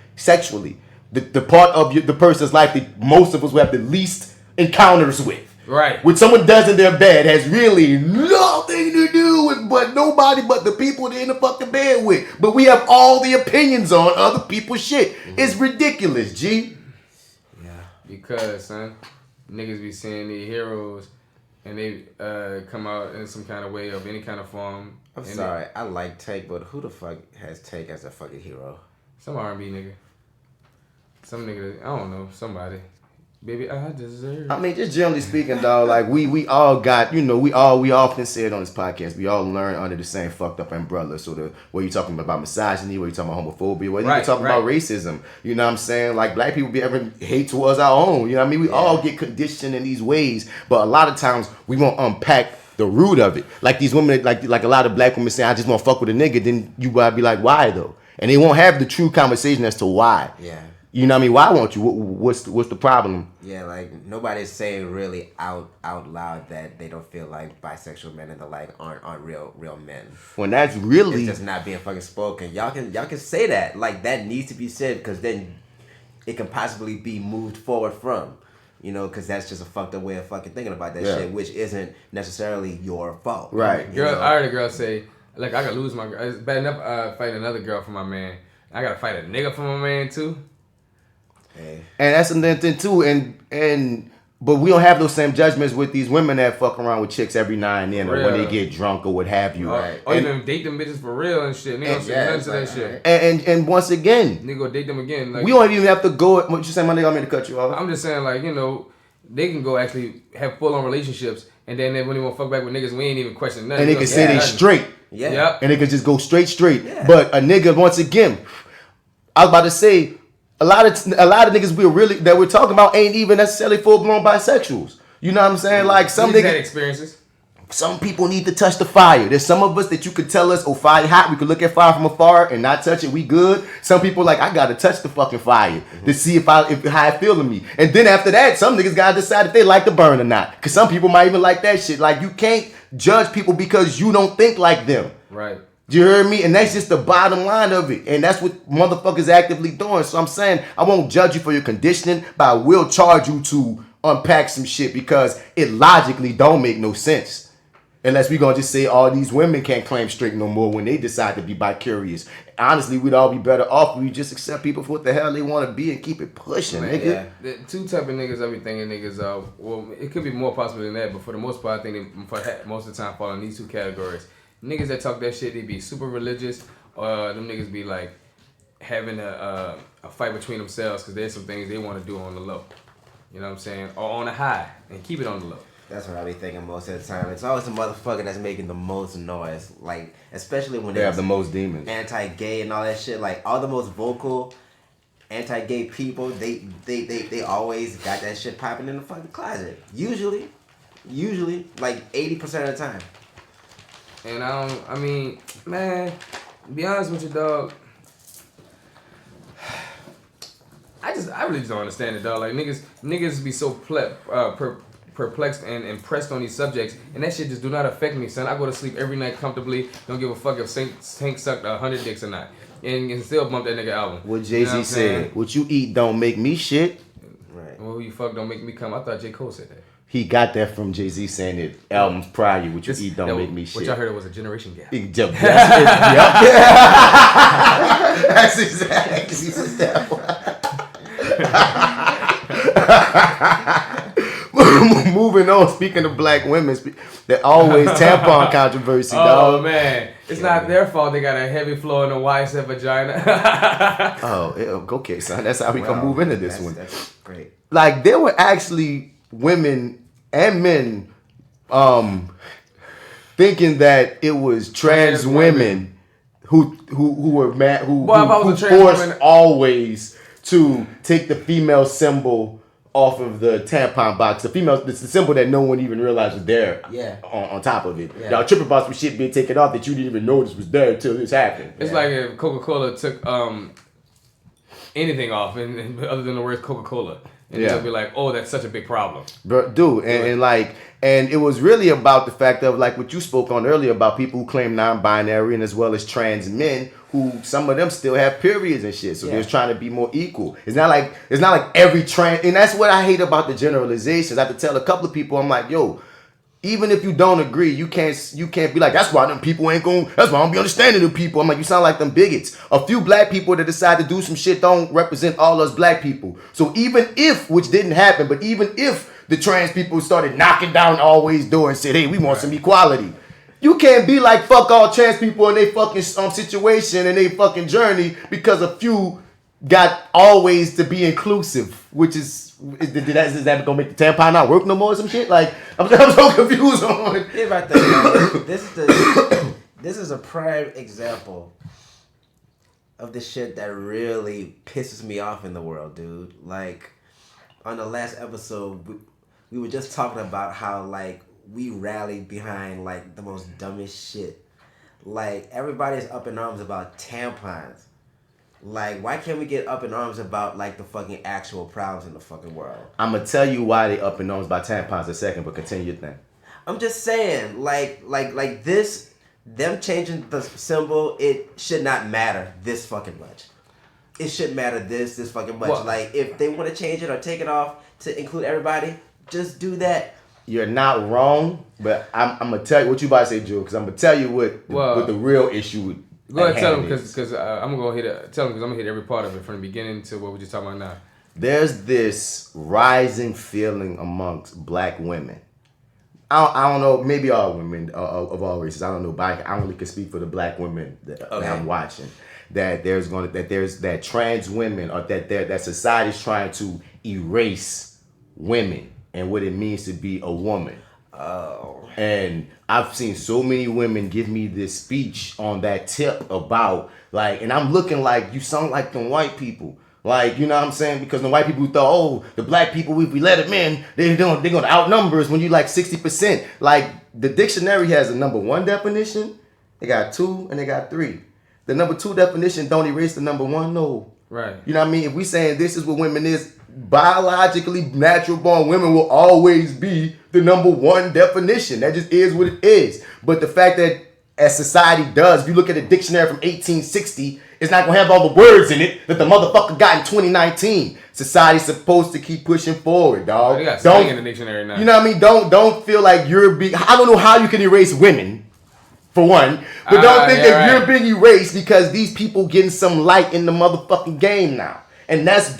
G: The part of the person's life that most of us will have the least encounters with.
H: Right.
G: What someone does in their bed has really nothing to do with but nobody but the people they're in the fucking bed with. But we have all the opinions on other people's shit. It's ridiculous, G.
H: Yeah. Because, son, niggas be seeing these heroes and they come out in some kind of way of any kind of form.
I: I'm sorry, I like Tank, but who the fuck has Tank as a fucking hero?
H: Some R&B nigga. Some nigga, I don't know, somebody. Baby, I deserve.
G: I mean, just generally speaking, dog, like we all got, you know, we often say it on this podcast, we all learn under the same fucked up umbrella. So where you talking about misogyny, where you talking about homophobia, where you talking about racism, you know what I'm saying? Like black people be ever hate towards our own, you know what I mean? We all get conditioned in these ways, but a lot of times we won't unpack the root of it. Like these women, like a lot of black women say, I just want to fuck with a nigga, then you gotta be like, why though? And they won't have the true conversation as to why.
I: Yeah.
G: You know what I mean? Why won't you? What's the problem?
I: Yeah, like nobody's saying really out loud that they don't feel like bisexual men and the like aren't real men.
G: When that's really,
I: it's just not being fucking spoken. Y'all can say that. Like that needs to be said because then it can possibly be moved forward from. You know, because that's just a fucked up way of fucking thinking about that shit, which isn't necessarily your fault.
G: Right.
H: Girl, I heard a girl say, like, I gotta lose my girl. It's bad enough fighting another girl for my man. I gotta fight a nigga for my man too.
G: Hey. And that's another thing too. But we don't have those same judgments with these women that fuck around with chicks every now and then, or when they get drunk or what have you.
H: Or even date them bitches for real and shit. Nigga don't say nothing to that shit.
G: And once again,
H: nigga go date them again. Like,
G: we don't even have to go. What you saying, my nigga? I'm going to cut you off.
H: I'm just saying, like, you know, they can go actually have full on relationships, and then when they want to fuck back with niggas, we ain't even question nothing.
G: And they can say they straight.
I: Yeah.
H: Yep.
G: And they can just go straight. Yeah. But a nigga, once again, I was about to say, a lot of niggas we're talking about ain't even necessarily full blown bisexuals. You know what I'm saying? Like some niggas
H: had experiences.
G: Some people need to touch the fire. There's some of us that you could tell us, oh, fire hot. We could look at fire from afar and not touch it. We good. Some people like, I gotta touch the fucking fire to see if how it feel to me. And then after that, some niggas gotta decide if they like to burn or not. Cause some people might even like that shit. Like you can't judge people because you don't think like them.
H: Right.
G: Do you hear me? And that's just the bottom line of it. And that's what motherfuckers actively doing. So I'm saying I won't judge you for your conditioning, but I will charge you to unpack some shit because it logically don't make no sense. Unless we gonna just say all these women can't claim straight no more when they decide to be bi-curious. Honestly, we'd all be better off if we just accept people for what the hell they want to be and keep it pushing, nigga.
H: Yeah. The two type of niggas I be thinking niggas are, well, it could be more possible than that, but for the most part, I think they most of the time fall in these two categories. Niggas that talk that shit, they be super religious, or them niggas be like having a fight between themselves because there's some things they want to do on the low. You know what I'm saying? Or on the high and keep it on the low.
I: That's what I be thinking most of the time. It's always the motherfucker that's making the most noise. Like, especially when
G: they have the most demons.
I: Anti-gay and all that shit. Like, all the most vocal anti-gay people, they always got that shit popping in the fucking closet. Usually, like 80% of the time.
H: And I mean, man, to be honest with you, dog, I really just don't understand it, dog. Like, niggas be so perplexed and impressed on these subjects, and that shit just do not affect me, son. I go to sleep every night comfortably. Don't give a fuck if Tank sucked 100 dicks or not, and still bump that nigga album.
G: What Jay-Z said, what you eat don't make me shit.
I: Right.
H: Well, who you fuck don't make me come. I thought J. Cole said that.
G: He got that from Jay-Z saying it albums prior, what you eat don't make me shit.
H: Which I heard it was a generation gap.
G: Yep. That's exactly that. Moving on, speaking of black women, they're always tampon controversy, dog.
H: Oh, man. It's not their fault they got a heavy flow in the wife's vagina.
G: Okay, son. That's how we can move into this one.
I: That's great.
G: Like, there were actually women and men thinking that it was trans women who were mad, who forced always to take the female symbol off of the tampon box. It's the symbol that no one even realized was there.
I: Yeah.
G: On top of it.
I: Yeah.
G: Y'all tripping about some shit being taken off that you didn't even notice was there until this happened.
H: It's like if Coca-Cola took anything off and other than the word Coca-Cola. And they'll be like, oh, that's such a big problem.
G: But dude, and it was really about the fact of like what you spoke on earlier about people who claim non-binary and as well as trans men who some of them still have periods and shit. So they're trying to be more equal. It's not like every trans, and that's what I hate about the generalizations. I have to tell a couple of people, I'm like, yo, even if you don't agree, you can't be like, that's why them people ain't going, that's why I don't be understanding them people. I'm like, you sound like them bigots. A few black people that decide to do some shit don't represent all us black people. So even if, which didn't happen, but even if the trans people started knocking down Always door and said, hey, we want some equality. You can't be like, fuck all trans people in their fucking situation and their fucking journey because a few got always to be inclusive, which is that gonna make the tampon not work no more or some shit? Like I'm so confused on.
I: Here's my thing, man. This is a prime example of the shit that really pisses me off in the world, dude. Like on the last episode, we were just talking about how like we rallied behind like the most dumbest shit. Like everybody's up in arms about tampons. Like, why can't we get up in arms about, like, the fucking actual problems in the fucking world?
G: I'm going to tell you why they up in arms about tampons in a second, but continue your thing.
I: I'm just saying, like this, them changing the symbol, it should not matter this fucking much. It shouldn't matter this fucking much.
G: Well,
I: like, if they want to change it or take it off to include everybody, just do that.
G: You're not wrong, but I'm going to tell you what you about to say, Joe, because I'm going to tell you what the real issue with.
H: Go ahead, tell them because I'm gonna go hit it. Tell them because I'm gonna hit every part of it from the beginning to what we're just talking about now.
G: There's this rising feeling amongst black women. I don't know, maybe all women of all races. I don't know, but I only can speak for the black women that I'm watching. That that trans women or that society's trying to erase women and what it means to be a woman. Oh. And I've seen so many women give me this speech on that tip about like, and I'm looking like you sound like them white people. Like, you know what I'm saying? Because the white people thought, oh, the black people, if we let them in, they're gonna outnumber us when you like 60%. Like the dictionary has a number 1 definition, they got 2 and they got 3. The number 2 definition don't erase the number 1, no.
H: Right.
G: You know what I mean? If we saying this is what women is, biologically natural born women will always be the number 1 definition. That just is what it is. But the fact that as society does, if you look at a dictionary from 1860, it's not gonna have all the words in it that the motherfucker got in 2019. Society's supposed to keep pushing forward, dog.
H: Oh, they got slang in the dictionary now.
G: You know what I mean? Don't feel like you're being. I don't know how you can erase women, for one, but don't think that you're being erased because these people getting some light in the motherfucking game now. And that's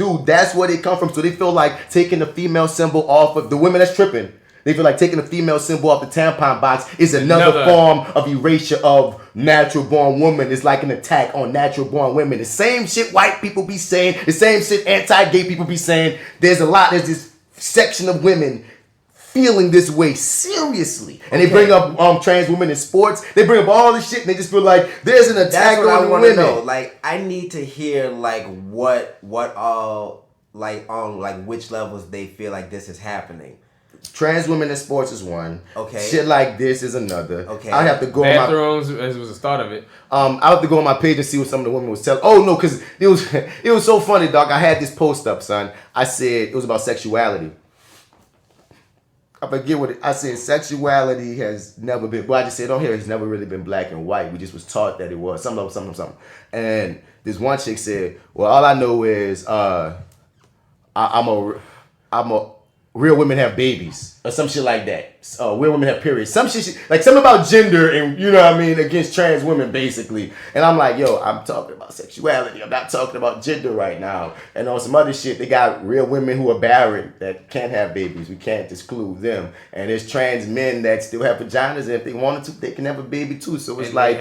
G: where they come from. So they feel like taking the female symbol off of the women that's tripping. They feel like taking the female symbol off the tampon box is another form of erasure of natural born woman. It's like an attack on natural born women. The same shit white people be saying, the same shit anti-gay people be saying. There's this section of women feeling this way seriously. And they bring up trans women in sports. They bring up all this shit and they just feel like there's an attack on the women.
I: Know. Like I need to hear like what all like on like which levels they feel like this is happening.
G: Trans women in sports is one.
I: Okay.
G: Shit like this is another.
I: Okay.
G: I have to go
H: bathrooms as was the start of it.
G: I have to go on my page and see what some of the women was telling. Oh no, because it was so funny, dog. I had this post up, son. I said it was about sexuality. I forget what I said. Sexuality has never been. Well, I just said on here it's never really been black and white. We just was taught that it was something. And this one chick said, "Well, all I know is I'm a real women have babies or some shit like that. Real women have periods. Some shit like something about gender and you know what I mean against trans women basically. And I'm like, yo, I'm talking about sexuality. I'm not talking about gender right now. And on some other shit, they got real women who are barren that can't have babies. We can't exclude them. And there's trans men that still have vaginas and if they wanted to, they can have a baby too. So it's like,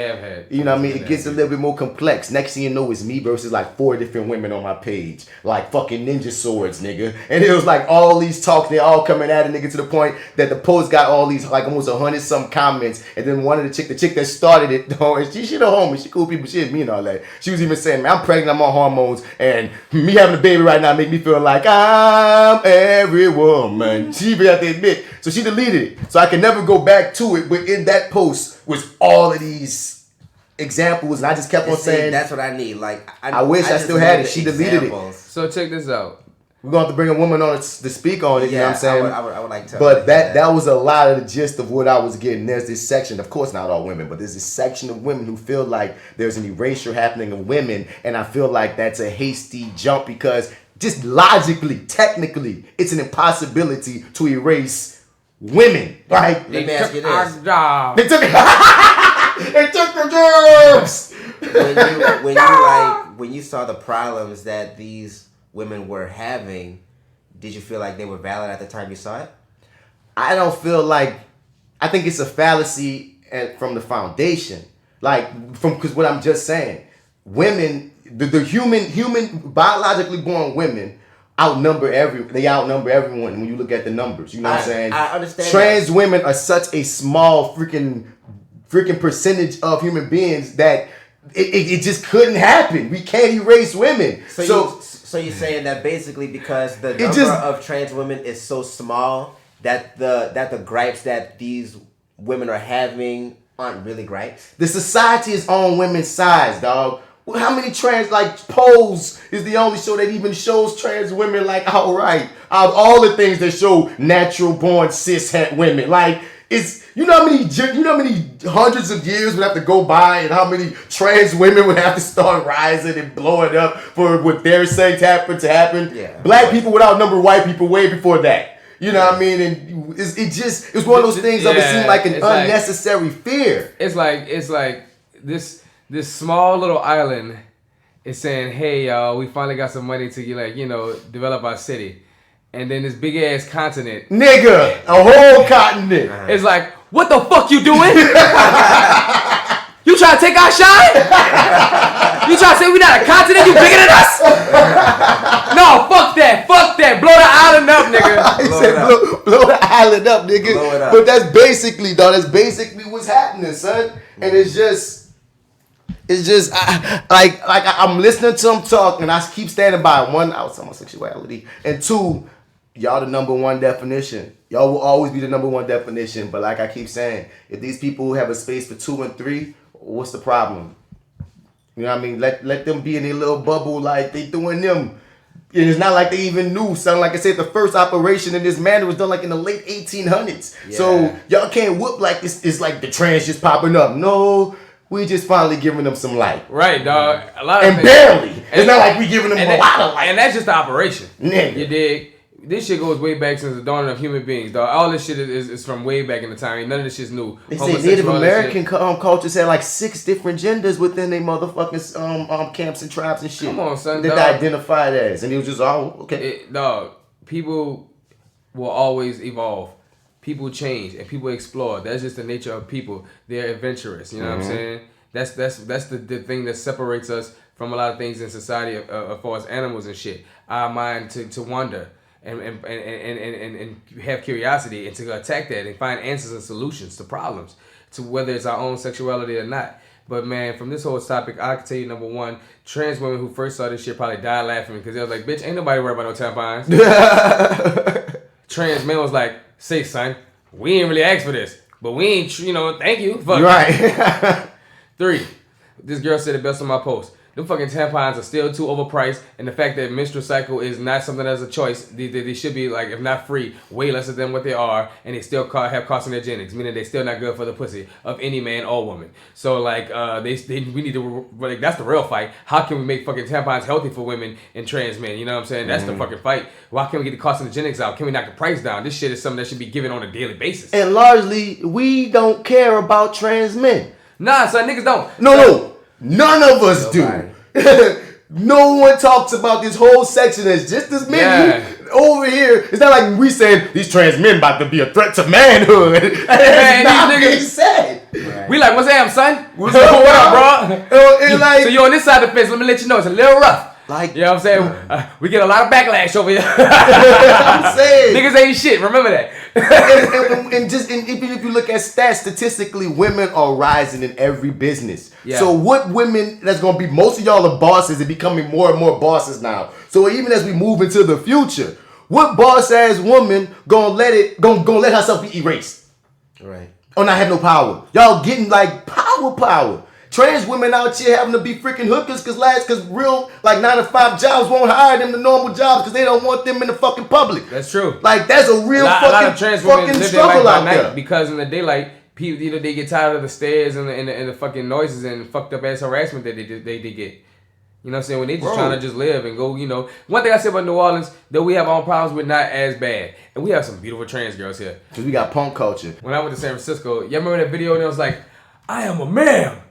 G: you know what I mean? It gets a little bit more complex. Next thing you know, it's me versus like 4 different women on my page, like fucking ninja swords, nigga. And it was like all these talks, they all coming at a nigga to the point that the post got all these like almost 100 some comments, and then one of the chick that started it, and she the homie, she cool people, she me and all that. She was even saying, man, I'm pregnant, I'm on hormones, and me having a baby right now make me feel like I'm every woman. She even had to admit, so she deleted it, so I can never go back to it. But in that post was all of these examples, and I just kept on saying,
I: that's what I need. Like
G: I wish I still had it. She deleted it.
H: So check this out.
G: We're going to have to bring a woman on to speak on it, you know what I'm saying?
I: I would like to.
G: But that was a lot of the gist of what I was getting. There's this section, of course not all women, but there's this section of women who feel like there's an erasure happening of women, and I feel like that's a hasty jump because just logically, technically, it's an impossibility to erase women. Like,
I: let me ask you this.
G: They took the jobs!
I: When you saw the problems that these women were having, did you feel like they were valid at the time you saw it?
G: I don't feel like, I think it's a fallacy from the foundation. Like, because what I'm just saying, women, the human biologically born women outnumber everyone when you look at the numbers. You know what I'm saying?
I: I understand.
G: Trans women are such a small freaking percentage of human beings that it just couldn't happen. We can't erase women.
I: So you're saying that basically because the number of trans women is so small that the gripes that these women are having aren't really gripes?
G: The society is on women's sides, dog. How many trans, like, Pose is the only show that even shows trans women, like, outright. Out of all the things that show natural born cis het women. Like, it's, you know how many hundreds of years would have to go by and how many trans women would have to start rising and blowing up for what they're saying to happen.
I: Yeah.
G: Black people would outnumber white people way before that. You know what I mean? And it's one of those things that would seem like an unnecessary fear.
H: It's like this small little island is saying, hey y'all, we finally got some money to develop our city. And then this big ass continent.
G: Nigga, a whole continent.
H: It's like, what the fuck you doing? You trying to take our shine? You trying to say we not a continent? You bigger than us? No, fuck that. Blow the island up, nigga.
G: He said blow the island up, nigga.
I: Blow it up.
G: But that's basically what's happening, son. And it's just I'm listening to him talk and I keep standing by. One, I was homosexuality. And two, y'all the number one definition. Y'all will always be the number one definition. But like I keep saying, if these people have a space for 2 and 3, what's the problem? You know what I mean? Let them be in their little bubble like they doing them. And it's not like they even knew. Something like I said, the first operation in this manner was done like in the late 1800s. Yeah. So y'all can't whoop like it's like the trans just popping up. No, we just finally giving them some light.
H: Right, dog. A lot of
G: and barely. It's not like we giving them a lot of light.
H: And that's just the operation.
G: Nigga.
H: You dig? This shit goes way back since the dawning of human beings, dog. All this shit is from way back in the time. None of this shit's new.
G: They say Native American cultures had like 6 different genders within their motherfucking camps and tribes and shit.
H: Come on, son.
G: That they identified as. And it was just all, okay.
H: Dog, people will always evolve. People change and people explore. That's just the nature of people. They're adventurous. You know what I'm saying? That's the thing that separates us from a lot of things in society as far as animals and shit. Our mind to wonder. And have curiosity and to attack that and find answers and solutions to problems, to whether it's our own sexuality or not. But man, from this whole topic, I can tell you, number one, trans women who first saw this shit probably died laughing because they was like, bitch, ain't nobody worried about no tampons. Trans men was like, say son, we ain't really asked for this, but we ain't, thank you. Fuck.
G: Right.
H: 3, this girl said it best on my post. Them fucking tampons are still too overpriced, and the fact that menstrual cycle is not something that's a choice, they should be, like, if not free, way lesser than what they are, and they still have carcinogenics, meaning they still not good for the pussy of any man or woman. So, like, we need to, like, that's the real fight. How can we make fucking tampons healthy for women and trans men? You know what I'm saying? That's the fucking fight. Why can't we get the carcinogenics out? Can we knock the price down? This shit is something that should be given on a daily basis.
G: And largely, we don't care about trans men.
H: Nah, son, niggas don't.
G: No. None of us do. No one talks about this whole section as just as many over here. It's not like we saying these trans men about to be a threat to manhood.
H: Man,
G: not
H: these niggas
G: said.
H: Right. We like, what's up, son?
G: What up,
H: bro? So you on this side of the fence? Let me let you know it's a little rough.
G: Like,
H: you know what I'm saying? We get a lot of backlash over here.
G: I'm saying
H: niggas ain't shit. Remember that.
G: and even if you look at stats, statistically, women are rising in every business.
H: Yeah.
G: So what women? That's gonna be most of y'all are bosses and becoming more and more bosses now. So even as we move into the future, what boss ass woman gonna let herself be erased?
I: Right.
G: Or not have no power? Y'all getting like power. Trans women out here having to be freaking hookers because real like 9-to-5 jobs won't hire them to normal jobs because they don't want them in the fucking public.
H: That's true.
G: Like that's a real
H: a lot of trans women live their life by night because in the daylight, people they get tired of the stares and the fucking noises and fucked up ass harassment that they get. You know what I'm saying? When they just trying to just live and go, One thing I say about New Orleans, that we have our own problems with not as bad. And we have some beautiful trans girls here.
G: Because we got punk culture.
H: When I went to San Francisco, y'all remember that video and it was like, I am a man.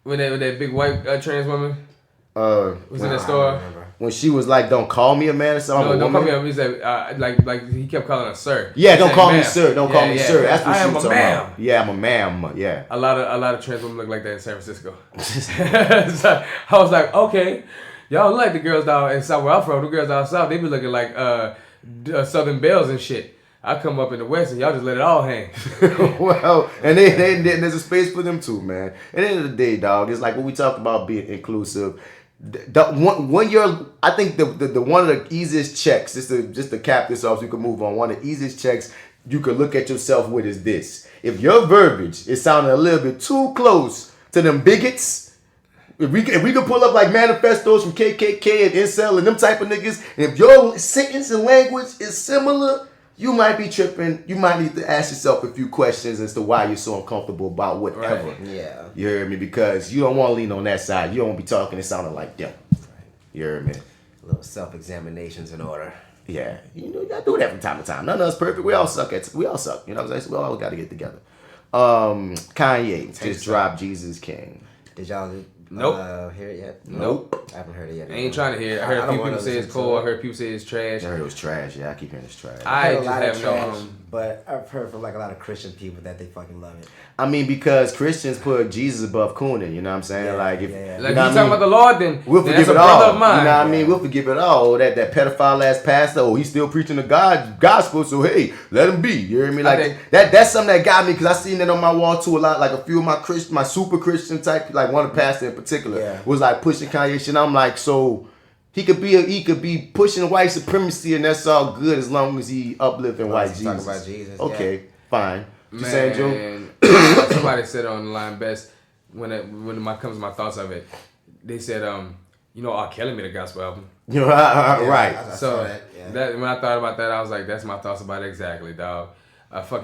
H: With that big white trans woman was in the store.
G: when she was like, "Don't call me a man" or something.
H: No, don't call me a man. He said, like he kept calling her sir.
G: Yeah, don't call me
H: ma'am.
G: sir. Don't call me sir. That's what
H: I
G: she
H: am
G: was
H: a
G: talking
H: ma'am.
G: about. Yeah, I'm a ma'am. Yeah.
H: A lot of trans women look like that in San Francisco. So I was like, okay, y'all look like the girls down in South where I'm from. The girls down south, they be looking like Southern Belles and shit. I come up in the West and y'all just let it all hang.
G: Well, and there's a space for them too, man. At the end of the day, dog, it's like when we talk about being inclusive. I think the one of the easiest checks, just to cap this off so you can move on, one of the easiest checks you could look at yourself with is this. If your verbiage is sounding a little bit too close to them bigots, if we could pull up like manifestos from KKK and Incel and them type of niggas, and if your sentence and language is similar, you might be tripping. You might need to ask yourself a few questions as to why you're so uncomfortable about whatever.
I: Right. Yeah.
G: You hear me? Because you don't want to lean on that side. You don't want to be talking and sounding like them. Right. You hear me?
I: A little self-examinations in order.
G: Yeah. You know, you gotta do that from time to time. None of us perfect. We all suck. You know what I'm saying? So we all gotta get together. Kanye just dropped Jesus King.
I: Did y'all hear it yet?
G: Nope.
I: I haven't heard it yet.
H: I ain't trying to hear it. I heard a few people say it's cool. I heard people say it's trash.
G: I heard it was trash. Yeah, I keep hearing it's trash.
I: I just have trash, but I've heard from like a lot of Christian people that they fucking love it.
G: I mean, because Christians put Jesus above CoonYe, you know what I'm saying? Like, if
H: like you talking about the Lord, then
G: we'll forgive it all. You know what I mean? We'll forgive it all. That pedophile ass pastor, he's still preaching the gospel, so hey, let him be. You hear me? Like that's something that got me, because I seen that on my wall too a lot. Like a few of my super Christian type, like one of the pastors in particular, was like pushing Kanye shit. I'm like, so he could be pushing white supremacy, and that's all good as long as he uplifting white Jesus.
I: Talking about Jesus.
G: Okay, fine.
H: Man,
G: saying, Joe?
H: Somebody said it on the line best when it comes to my thoughts of it. They said, R. Kelly made a gospel album.
G: Right.
I: I
H: So
I: that
H: when I thought about that, I was like, that's my thoughts about it exactly, dog. I could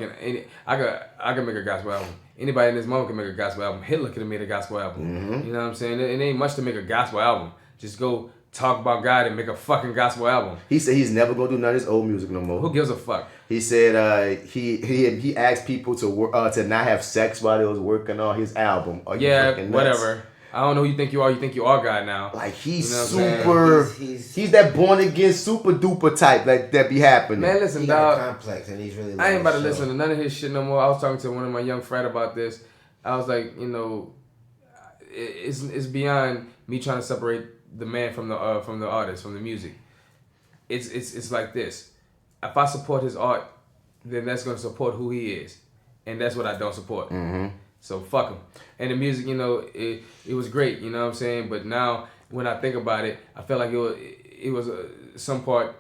H: make a gospel album. Anybody in this moment can make a gospel album. Hitler could have made a gospel album.
G: Mm-hmm.
H: You know what I'm saying? It ain't much to make a gospel album. Just go talk about God and make a fucking gospel album.
G: He said he's never gonna do none of his old music no more.
H: Who gives a fuck?
G: He said he asked people to not have sex while they was working on his album.
H: Whatever. I don't know who you think you are. You think you are God now.
G: Like he's
H: super.
G: He's that born again super duper type that be happening.
H: Man, listen,
I: he
H: dog.
I: got a complex and he's really.
H: I ain't about to listen to none of his shit no more. I was talking to one of my young friend about this. I was like, it's beyond me trying to separate the man from the artist, from the music. It's like this. If I support his art, then that's gonna support who he is, and that's what I don't support.
G: Mm-hmm.
H: So fuck him. And the music, it was great, you know what I'm saying. But now when I think about it, I feel like it was some part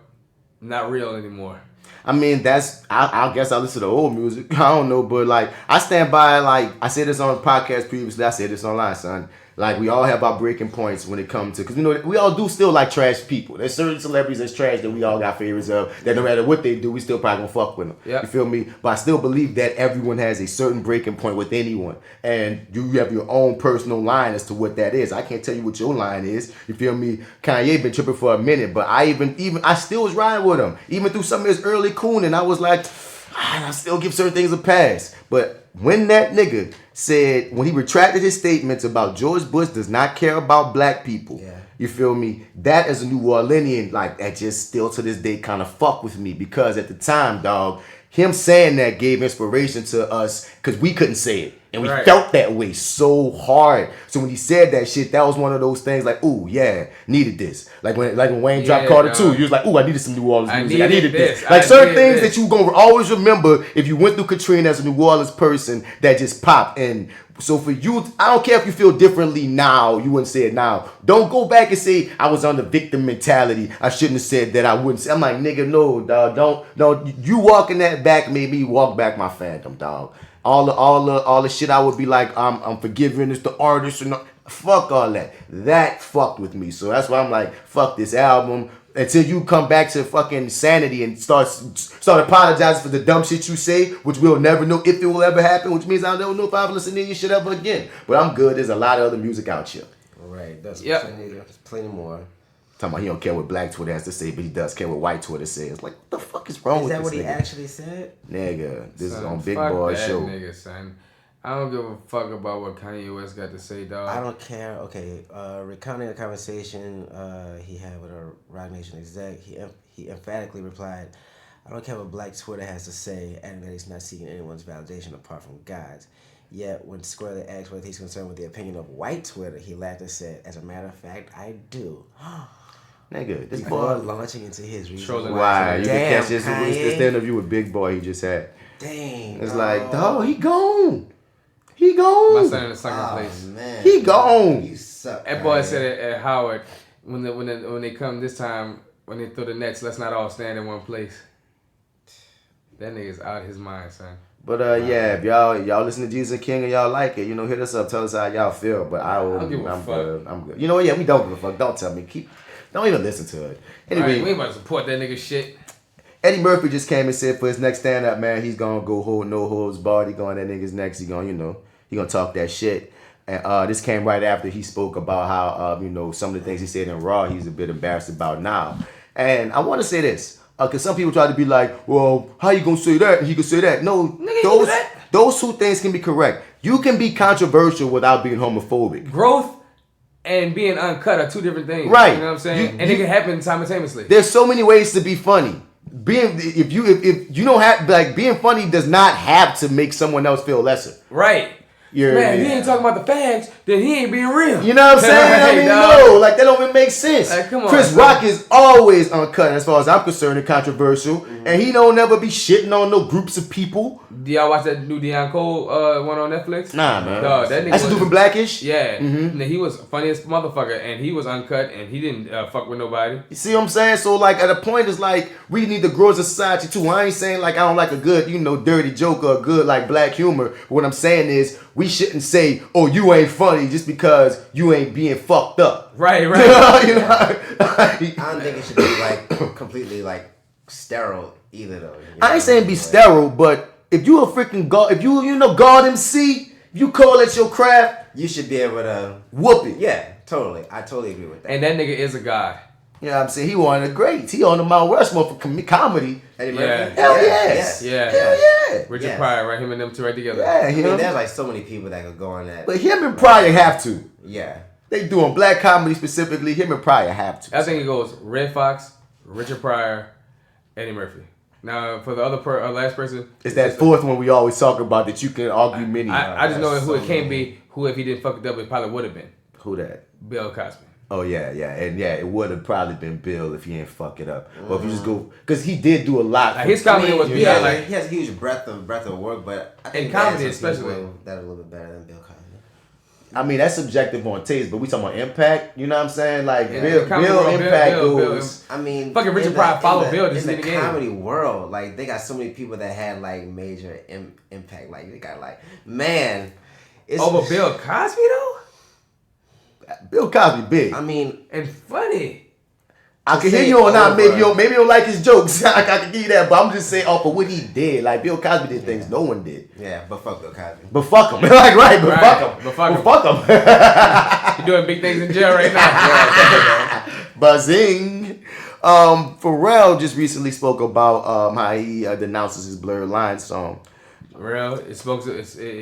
H: not real anymore.
G: I mean, I guess I listen to old music. I don't know, but like I stand by, like I said this on the podcast previously. I said this online, son. Like we all have our breaking points when it comes to, because we all do still like trash people. There's certain celebrities that's trash that we all got favorites of, that no matter what they do, we still probably gonna fuck with them. Yep. You feel me? But I still believe that everyone has a certain breaking point with anyone, and you have your own personal line as to what that is. I can't tell you what your line is. You feel me? Kanye been tripping for a minute, but I still was riding with him, even through some of his early cooning. I was like, I still give certain things a pass. But when that nigga said, when he retracted his statements about George Bush does not care about black people, you feel me? That as a New Orleanian, like that just still to this day kind of fuck with me, because at the time, dog, him saying that gave inspiration to us because we couldn't say it. And we felt that way so hard. So when he said that shit, that was one of those things like, ooh, yeah, needed this. Like when Wayne dropped Carter 2, you was like, ooh, I needed some New Orleans music. I needed this. Like certain things that you gonna always remember if you went through Katrina as a New Orleans person that just popped. And so for you, I don't care if you feel differently now, you wouldn't say it now. Don't go back and say I was on the victim mentality. I shouldn't have said that. I wouldn't say. I'm like, nigga, no, dog, don't. You walking that back made me walk back my fandom, dog. All the shit I would be like, I'm forgiving, it's the artist, and fuck all that. That fucked with me. So that's why I'm like, fuck this album. Until you come back to fucking sanity and start apologizing for the dumb shit you say, which we'll never know if it will ever happen, which means I'll never know if I'll listen to your shit ever again. But I'm good. There's a lot of other music out here.
I: Right. There's plenty more.
G: Talking about he don't care what black Twitter has to say, but he does care what white Twitter says. Like, what the fuck is wrong with this nigga?
I: Is that what he actually said?
G: Nigga, this is on
H: Son,
G: Big
H: fuck
G: Boy
H: that
G: Show.
H: Nigga, son. I don't give a fuck about what Kanye West got to say, dog.
I: I don't care. Okay, recounting a conversation he had with a Roc Nation exec, he emphatically replied, "I don't care what Black Twitter has to say, adding that he's not seeking anyone's validation apart from God's." Yet, when squarely asked whether he's concerned with the opinion of white Twitter, he laughed and said, "As a matter of fact, I do."
G: Nigga, this
I: Before
G: boy
I: launching into his reason.
G: Why? You can catch this.
I: Kanye.
G: It's the interview with Big Boy he just had.
I: Dang.
G: It's like, dog, he gone. He gone.
H: My son in the second place.
I: Man.
G: He gone.
I: You suck.
H: That boy said it at Howard when they come this time when they throw the nets. Let's not all stand in one place. That nigga's out of his mind, son.
G: But yeah, if y'all listen to Jesus King and y'all like it, you know, hit us up, tell us how y'all feel. But I'm good. I'm good. You know what? Yeah, we don't give a fuck. Don't tell me. Don't even listen to it. Anyway,
H: right, we ain't about to support that nigga shit.
G: Eddie Murphy just came and said for his next stand up, man, he's gonna go hold no holds barred. He going that nigga's next. He gonna talk that shit. And this came right after he spoke about how some of the things he said in Raw he's a bit embarrassed about now. And I want to say this. Because some people try to be like, well, how you gonna say that? And he can say that. No,
H: nigga,
G: those two things can be correct. You can be controversial without being homophobic.
H: Growth and being uncut are two different things.
G: Right.
H: You know what I'm saying? And it can happen simultaneously.
G: There's so many ways to be funny. If you don't have, like, being funny does not have to make someone else feel lesser.
H: Right. Man, he ain't talking about the fags, then he ain't being real.
G: You know what I'm saying? No, like that don't even make sense.
H: Like, come on,
G: Chris Rock is always uncut as far as I'm concerned and controversial, and he don't never be shitting on no groups of people.
H: Do y'all watch that new Deion Cole one on Netflix?
G: Nah, man.
H: No, that nigga
G: that's a dude from Blackish?
H: Yeah. And he was funniest motherfucker, and he was uncut, and he didn't fuck with nobody.
G: You see what I'm saying? So, like, at a point, it's like, we need to grow as a society, too. I ain't saying, like, I don't like a good, dirty joke or a good, like, black humor. What I'm saying is, we shouldn't say, oh, you ain't funny just because you ain't being fucked up.
H: Right.
I: I don't think it should be, like, completely, like, sterile either, though.
G: I ain't saying be sterile, but if you a freaking God, if you God MC, if you call it your craft,
I: you should be able to
G: whoop it.
I: Yeah, totally. I totally agree with that.
H: And that nigga is a god.
G: You know what I'm saying? He one of the greats. He on the Mount Rushmore for comedy.
I: Eddie Murphy?
G: Hell yes.
H: Yeah.
G: Hell yeah.
H: Richard Pryor, right? Him and them two right together.
G: Yeah,
I: I mean, there's like so many people that could go on that.
G: But him and Pryor have to.
I: Yeah.
G: They doing black comedy specifically. Him and Pryor have to.
H: I think it goes Red Fox, Richard Pryor, Eddie Murphy. Now, for the other last person,
G: it's that fourth one we always talk about that you can argue many.
H: I just know who it can't be. Who, if he didn't fuck it up, it probably would have been.
G: Who that?
H: Bill Cosby.
G: Oh yeah, and it would have probably been Bill if he didn't fuck it up. Or if you just go, because he did do a lot.
H: His comedy was
I: he has a huge breadth of work, but I think
H: in comedy especially
I: that a little bit better than Bill Cosby.
G: I mean, that's subjective on taste, but we talking about impact. You know what I'm saying? Like Bill impact goes.
I: I mean,
H: fucking Richard Pryor follow Bill just
I: in the comedy world. Like they got so many people that had like major impact. Like they got like
H: over Bill Cosby though.
G: Bill Cosby big.
I: I mean,
H: and funny.
G: I can hear you on that. Maybe you don't like his jokes. I can give you that, but I'm just saying off of what he did. Like Bill Cosby did things no one did.
I: Yeah, but fuck Bill Cosby.
G: But fuck him. Fuck him.
H: You're doing big things in jail right now.
G: Buzzing. Pharrell just recently spoke about how he denounces his Blurred Lines song.
H: It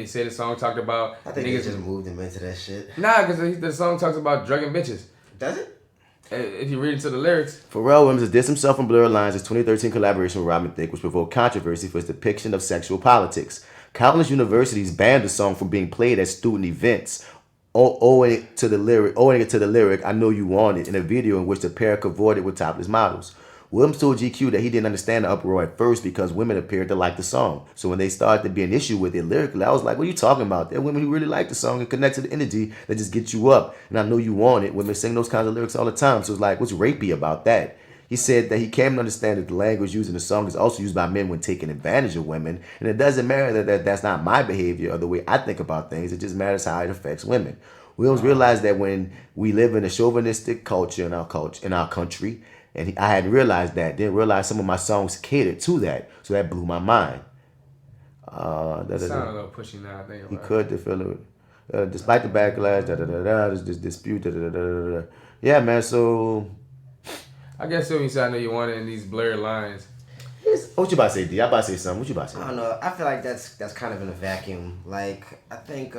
H: said the song talked about.
I: I think niggas just moved him into that shit.
H: Nah, because the song talks about drugging bitches.
I: Does it?
H: If you read into the lyrics.
G: Pharrell Williams dissed himself in Blurred Lines' 2013 collaboration with Robin Thicke, which provoked controversy for its depiction of sexual politics. Countless universities banned the song from being played at student events, owing it to the lyric, I Know You Want It, in a video in which the pair cavorted with topless models. Williams told GQ that he didn't understand the uproar at first because women appeared to like the song. So when they started to be an issue with it lyrically, I was like, what are you talking about? There are women who really like the song and connect to the energy that just gets you up. And I know you want it. Women sing those kinds of lyrics all the time. So it's like, what's rapey about that? He said that he came to understand that the language used in the song is also used by men when taking advantage of women. And it doesn't matter that that's not my behavior or the way I think about things. It just matters how it affects women. Williams realized that when we live in a chauvinistic culture in our country, and I hadn't realized that. Didn't realize some of my songs catered to that. So that blew my mind.
H: It sounded a little pushy now. I think
G: he could feel it. Despite the backlash, this dispute, Yeah, man, so...
H: I guess when you say I Know You Want It in these blurred lines,
G: What you about to say, D? I about to say something. What you about to say?
I: I don't know. I feel like that's kind of in a vacuum. Like I think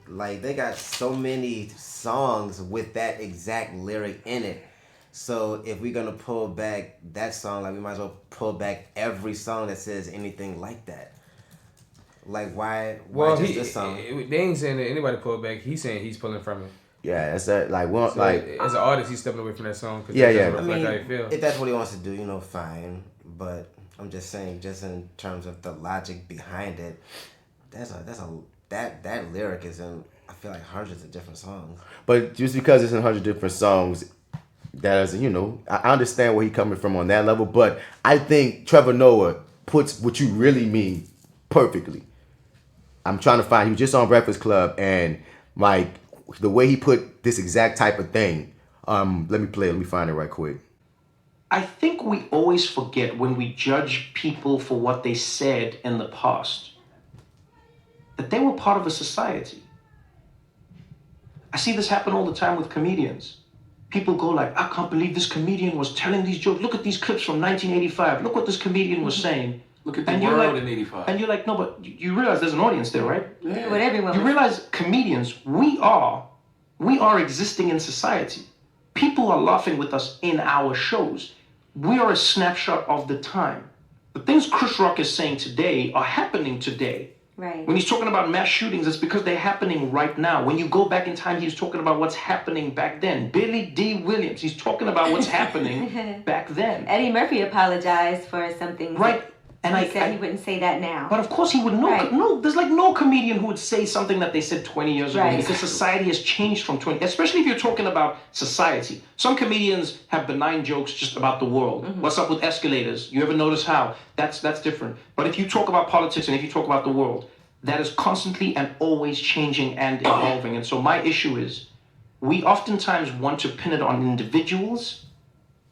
I: like they got so many songs with that exact lyric in it. So if we're gonna pull back that song, like we might as well pull back every song that says anything like that. Like why just this song?
H: They ain't saying that anybody pull back. He's saying he's pulling from it.
G: Yeah, that's that. Like, well,
H: So
G: like
H: as an artist, he's stepping away from that song.
G: Yeah.
H: I mean, how you feel.
I: If that's what he wants to do, fine. But I'm just saying, just in terms of the logic behind it, that lyric is in, I feel like, hundreds of different songs.
G: But just because it's in 100 different songs, that doesn't, I understand where he's coming from on that level. But I think Trevor Noah puts what you really mean perfectly. I'm trying to find. He was just on Breakfast Club, and like the way he put this exact type of thing. Let me play it. Let me find it right quick.
J: I think we always forget when we judge people for what they said in the past that they were part of a society. I see this happen all the time with comedians. People go like, I can't believe this comedian was telling these jokes. Look at these clips from 1985. Look what this comedian was saying.
B: Look at the world in 85.
J: And you're like, no, but you realize there's an audience there, right?
K: Yeah. What everyone
J: You realize comedians, we are existing in society. People are laughing with us in our shows. We are a snapshot of the time. The things Chris Rock is saying today are happening today.
K: Right.
J: When he's talking about mass shootings, it's because they're happening right now. When you go back in time, he's talking about what's happening back then. Billy D. Williams, he's talking about what's happening back then.
K: Eddie Murphy apologized for something.
J: Right. And
K: he said he wouldn't say that now.
J: But of course he would. No, there's like no comedian who would say something that they said 20 years ago, because society has changed from 20, especially if you're talking about society. Some comedians have benign jokes just about the world. Mm-hmm. What's up with escalators? You ever notice how? That's different. But if you talk about politics and if you talk about the world, that is constantly and always changing and evolving. And so my issue is, we oftentimes want to pin it on individuals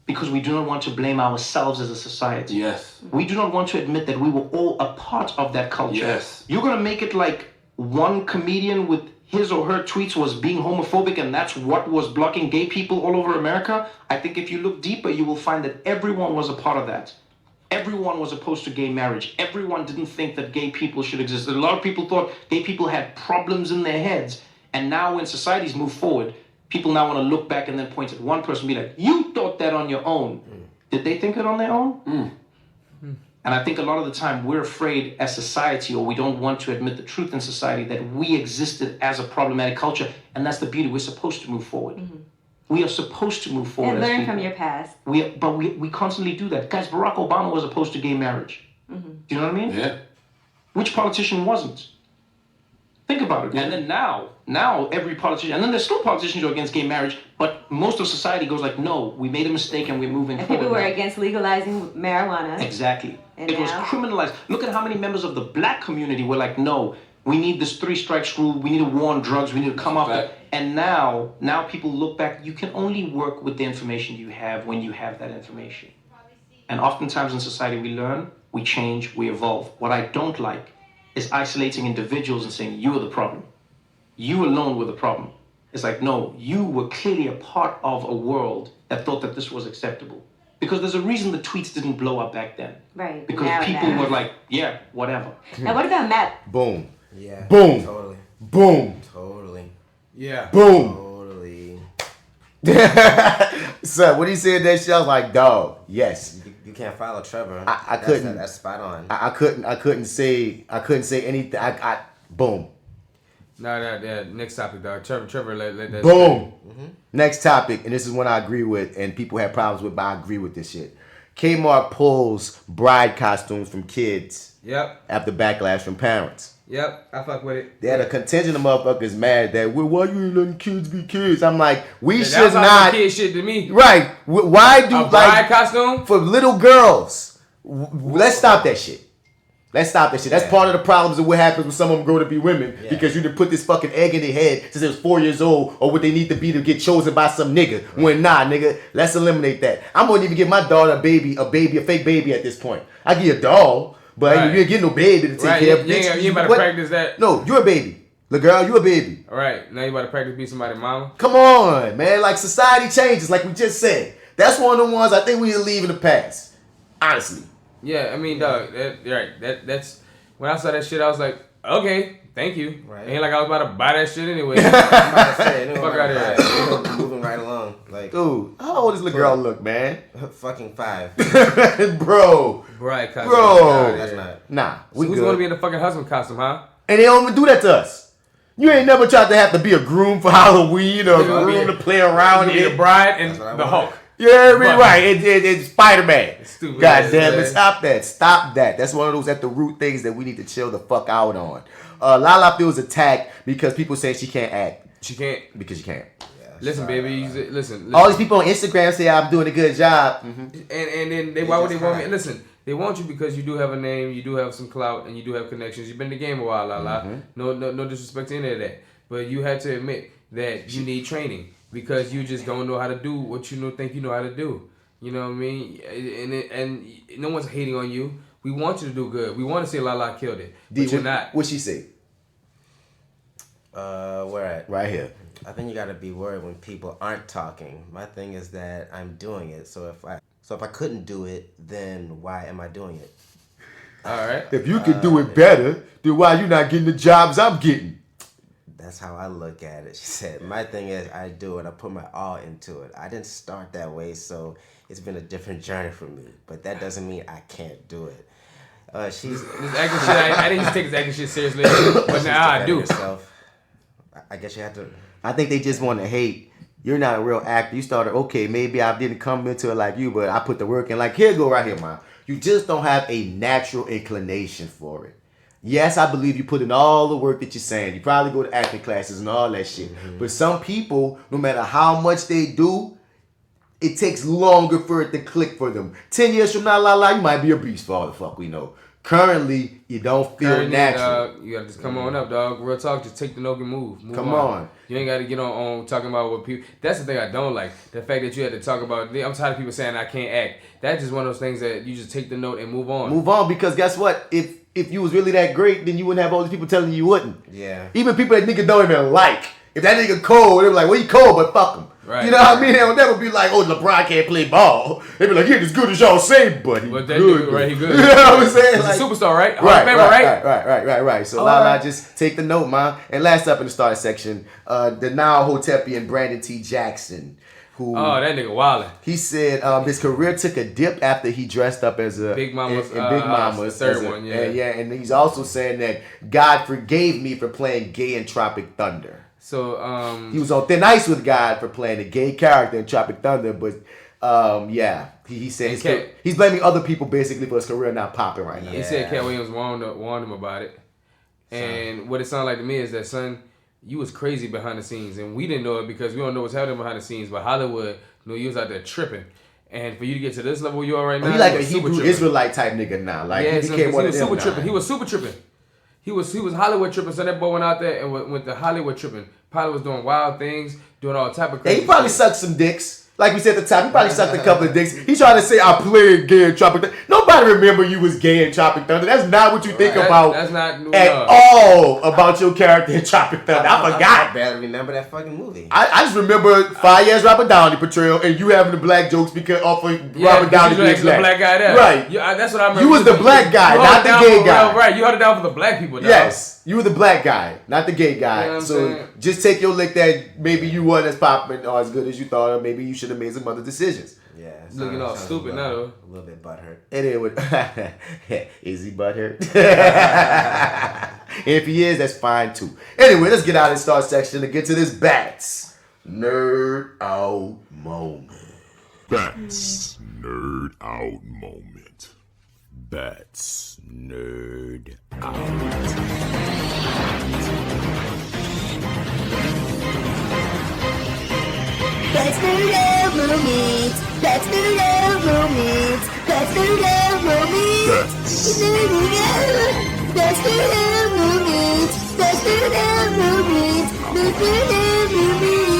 J: because we do not want to blame ourselves as a society.
B: Yes.
J: We do not want to admit that we were all a part of that culture.
B: Yes.
J: You're going to make it like one comedian with his or her tweets was being homophobic and that's what was blocking gay people all over America. I think if you look deeper, you will find that everyone was a part of that. Everyone was opposed to gay marriage. Everyone didn't think that gay people should exist. A lot of people thought gay people had problems in their heads. And now when societies move forward, people now want to look back and then point at one person and be like, you thought that on your own. Did they think it on their own? And I think a lot of the time we're afraid as society, or we don't want to admit the truth in society, that we existed as a problematic culture. And that's the beauty. We're supposed to move forward. Mm-hmm. We are supposed to move forward.
K: And learn from your past.
J: But we constantly do that. Guys, Barack Obama was opposed to gay marriage. Mm-hmm. Do you know what I mean?
B: Yeah.
J: Which politician wasn't? Think about it. And then now every politician, and then there's still politicians who are against gay marriage, but most of society goes like, no, we made a mistake and we're moving forward.
K: People were against legalizing marijuana.
J: Exactly. It was criminalized. Look at how many members of the black community were like, no, we need this 3 strikes rule, we need to war on drugs, we need to come up. And now people look back, you can only work with the information you have when you have that information. And oftentimes in society we learn, we change, we evolve. What I don't like is isolating individuals and saying, you are the problem. You alone were the problem. It's like, no, you were clearly a part of a world that thought that this was acceptable. Because there's a reason the tweets didn't blow up back then.
K: Right.
J: Because people were like, yeah, whatever.
K: Now what about Matt?
G: Boom.
I: Yeah.
G: Boom.
I: Totally.
G: Boom.
I: Totally.
H: Yeah.
G: Boom.
I: Totally.
G: So when he said that shit, I was like, dog, yes.
I: You can't follow Trevor.
G: I couldn't.
I: That's spot on.
G: I couldn't say anything. I boom.
H: No, next topic, dog. Trevor, let that.
G: Boom. Mm-hmm. Next topic, and this is one I agree with, and people have problems with, but I agree with this shit. Kmart pulls bride costumes from kids.
H: Yep.
G: After backlash from parents.
H: Yep, I fuck with it.
G: They had a contingent of motherfuckers mad that, well, why you ain't letting kids be kids? I'm like, we should
H: that's
G: not.
H: Kid shit to me.
G: Right. Why do
H: a bride costume
G: for little girls? Let's stop that shit. Let's stop that shit. That's part of the problems of what happens when some of them grow to be women because you didn't put this fucking egg in their head since they was 4 years old or what they need to be to get chosen by some nigga. Right. When nigga, let's eliminate that. I'm gonna even give my daughter a fake baby at this point. I give you a doll. But you ain't getting no baby to take care of.
H: You ain't about to practice that.
G: No, you're a baby. The girl, you a baby.
H: All right, now you about to practice be somebody's mama.
G: Come on, man. Like society changes, like we just said. That's one of the ones I think we need to leave in the past. Honestly.
H: Yeah, I mean, dog, that's when I saw that shit, I was like, okay, thank you. Right. Ain't like I was about to buy that shit anyway.
I: I'm about to say,
H: fuck out of here.
I: Moving right along. Like,
G: dude, how old does the girl look, man?
I: Fucking 5.
G: Bro.
H: Right,
G: bro.
I: No, that's not.
G: Nah,
H: so who's going to be in the fucking husband costume, huh?
G: And they don't even do that to us. You ain't never tried to have to be a groom for Halloween or a groom to play around
H: in. The bride and the Hulk.
G: Yeah, right. It's Spider-Man.
H: Stupid.
G: God damn it. Stop that. Stop that. That's one of those at the root things that we need to chill the fuck out on. LaLa feels attacked because people say she can't act.
H: She can't?
G: Because she can't.
H: Yeah, listen, baby. Listen.
G: All these people on Instagram say I'm doing a good job.
H: And then why would they want me? Listen, they want you because you do have a name, you do have some clout, and you do have connections. You've been in the game a while, LaLa. No disrespect to any of that. But you had to admit that you need training. Because you just don't know how to do what you think you know how to do. You know what I mean? And no one's hating on you. We want you to do good. We want to say LaLa killed it. But you're not.
G: What'd she say?
I: Where at?
G: Right here.
I: I think you gotta be worried when people aren't talking. My thing is that I'm doing it. So if I couldn't do it, then why am I doing it?
H: All right.
G: If you could do it better, then why you not getting the jobs I'm getting?
I: That's how I look at it. She said, my thing is I do it. I put my all into it. I didn't start that way, so it's been a different journey for me. But that doesn't mean I can't do it. She's
H: this acting shit. I didn't take this acting shit seriously, but now I do.
I: Herself. I guess you have to.
G: I think they just want to hate. You're not a real actor. You started, okay, maybe I didn't come into it like you, but I put the work in. Like, here, go right here, man. You just don't have a natural inclination for it. Yes, I believe you put in all the work that you're saying. You probably go to acting classes and all that shit. But some people, no matter how much they do, it takes longer for it to click for them. 10 years from now, LaLa, you might be a beast for all the fuck we know. Currently, you don't feel natural.
H: You gotta just come on up, dog. Real talk, just take the note and move.
G: Come on.
H: You ain't gotta get on talking about what people. That's the thing I don't like. The fact that you had to talk about. I'm tired of people saying I can't act. That's just one of those things that you just take the note and move on.
G: Move on, because guess what? If you was really that great, then you wouldn't have all these people telling you wouldn't.
I: Yeah.
G: Even people that nigga don't even like. If that nigga cold, they be like, well, he cold, but fuck him.
H: Right.
G: You know what I mean? They'll never be like, oh, LeBron can't play ball. They be like, he ain't as good as y'all say, but he good.
H: Dude, right, he good.
G: You know what I'm saying?
H: He's
G: like,
H: a superstar, right?
G: Right. So LaLa, just take the note, man. And last up in the starter section, the now Hotepian Brandon T. Jackson. Who,
H: that nigga wildin'.
G: He said his career took a dip after he dressed up as a
H: Big Mama's,
G: in Big Mama's,
H: the third one, yeah.
G: And he's also saying that God forgave me for playing gay in Tropic Thunder.
H: So
G: he was on thin ice with God for playing a gay character in Tropic Thunder, but he said he's blaming other people basically for his career not popping right now.
H: He said Cat Williams warned him about it, and what it sounded like to me is that, son, you was crazy behind the scenes, and we didn't know it because we don't know what's happening behind the scenes. But Hollywood knew you was out there tripping, and for you to get to this level you are right now,
G: he like a Hebrew Israelite type nigga now. Like he became one of them.
H: He was super tripping. He was Hollywood tripping. So that boy went out there and went to Hollywood tripping. Probably was doing wild things, doing all type of crazy.
G: He probably sucked some dicks. Like we said at the time, he probably sucked a couple of dicks. He tried to say, I played gay in Tropic Thunder. Nobody remember you was gay in Tropic Thunder. That's not what you think about
H: that's not
G: at all about your character in Tropic Thunder. I forgot.
I: I barely remember that fucking movie.
G: I just remember Fayez Robert Downey portrayal and you having the black jokes because off of Robert Downey being
H: the black guy there.
G: Right.
H: That's what I remember.
G: You was the black guy, not the gay guy.
H: Right. You held it down for the black people, dog.
G: Yes. You were the black guy, not the gay guy.
H: You know what I'm
G: so
H: saying?
G: just take your lick that maybe you weren't as popping or as good as you thought, or maybe you should have made some other decisions.
I: Yeah.
H: Looking all stupid now, though.
I: A little bit butthurt.
G: And it would. Is he butthurt? If he is, that's fine too. Anyway, let's get out of the start section and get to this Bats Nerd Out moment.
L: Bats Nerd Out moment. Bats Nerd Out.
M: That's NerdOut moments. That's NerdOut moments. That's NerdOut moments. NerdOut. That's NerdOut moments. That's NerdOut moments. That's NerdOut moments.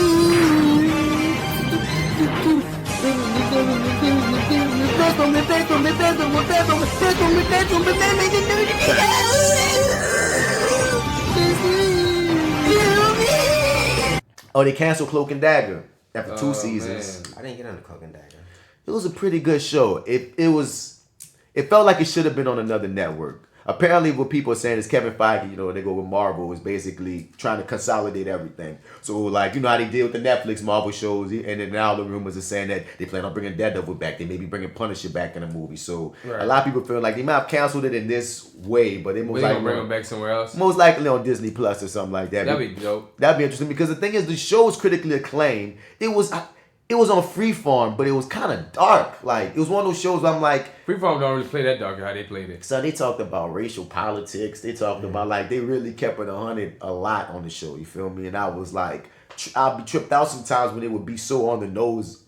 G: Oh, they canceled Cloak and Dagger after 2 seasons.
I: Man. I didn't get on the Cloak and Dagger.
G: It was a pretty good show. It it felt like it should have been on another network. Apparently, what people are saying is Kevin Feige, you know, they go with Marvel, is basically trying to consolidate everything. So, like, you know how they deal with the Netflix Marvel shows, and then now the rumors are saying that they plan on bringing Daredevil back. They may be bringing Punisher back in the movie. So, a lot of people feel like they might have canceled it in this way, but they most likely
H: bring them back somewhere else.
G: Most likely on Disney Plus or something like that.
H: That'd be dope.
G: That'd be interesting because the thing is, the show was critically acclaimed. It was on Freeform, but it was kind of dark. Like, it was one of those shows where I'm like...
H: Freeform don't really play that dark how they played it.
G: So they talked about racial politics. They talked about, like, they really kept it 100 a lot on the show. You feel me? And I was like... I'd be tripped out sometimes when they would be so on the nose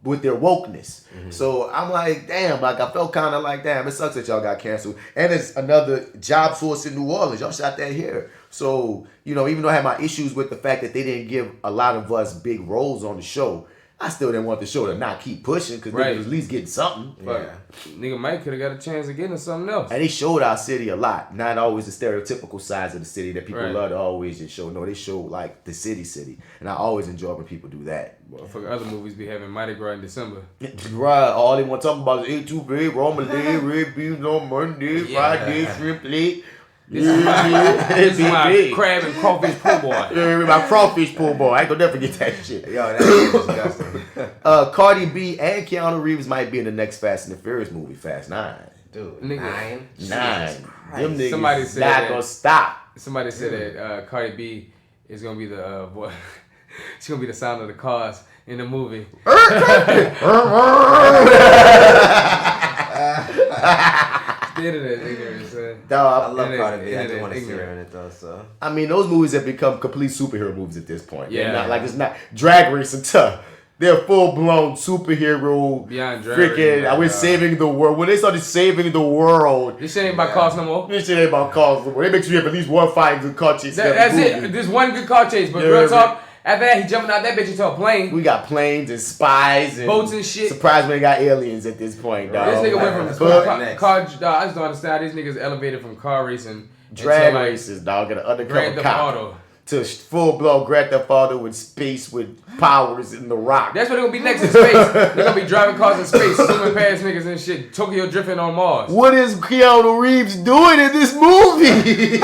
G: with their wokeness. So I'm like, damn, like, I felt kind of like, damn, it sucks that y'all got canceled. And it's another job source in New Orleans. Y'all shot that here. So, you know, even though I had my issues with the fact that they didn't give a lot of us big roles on the show, I still didn't want the show to not keep pushing because niggas was at least getting something.
H: Nigga Mike could have got a chance of getting something else.
G: And they showed our city a lot. Not always the stereotypical sides of the city that people love to always just show. No, they show like the city. And I always enjoy when people do that.
H: Well, for other movies be having Mardi Gras in December.
G: Right. All they want to talk about is A2B, Romalee, red beans on Monday, Friday, shrimp plate.
H: This is my crab and crawfish pool boy.
G: Yeah, my crawfish pool boy. I ain't gonna never forget that shit.
I: Yo, that's disgusting.
G: Cardi B and Keanu Reeves might be in the next Fast and the Furious movie, Fast 9.
I: Dude,
G: nine. Them niggas
H: Somebody said
G: not gonna stop.
H: Somebody said that Cardi B is gonna be the boy. She's gonna be the sound of the cars in the movie.
I: I love Cardi B. I just want to see her in it though. So
G: I mean, those movies have become complete superhero movies at this point.
H: Yeah,
G: not like it's not Drag Race and tough. They're full blown superhero.
H: Beyond Drag
G: freaking. I was saving the world. When they started saving the world,
H: this shit ain't about cars no more.
G: This shit ain't about cars no more. They make sure you have at least one fighting good car chase.
H: That's it. There's one good car chase, but real talk. After that, he jumping out that bitch into a plane.
G: We got planes and spies and
H: boats and shit.
G: Surprised when they got aliens at this point, dog.
H: This nigga went from car. I just don't understand how these niggas elevated from car racing,
G: drag races, dog, and an undercover cop to full blown Grand Theft Auto with space with powers in the rock.
H: That's what they're gonna be next in space. They're gonna be driving cars in space, zooming past niggas and shit, Tokyo drifting on Mars.
G: What is Keanu Reeves doing in this movie?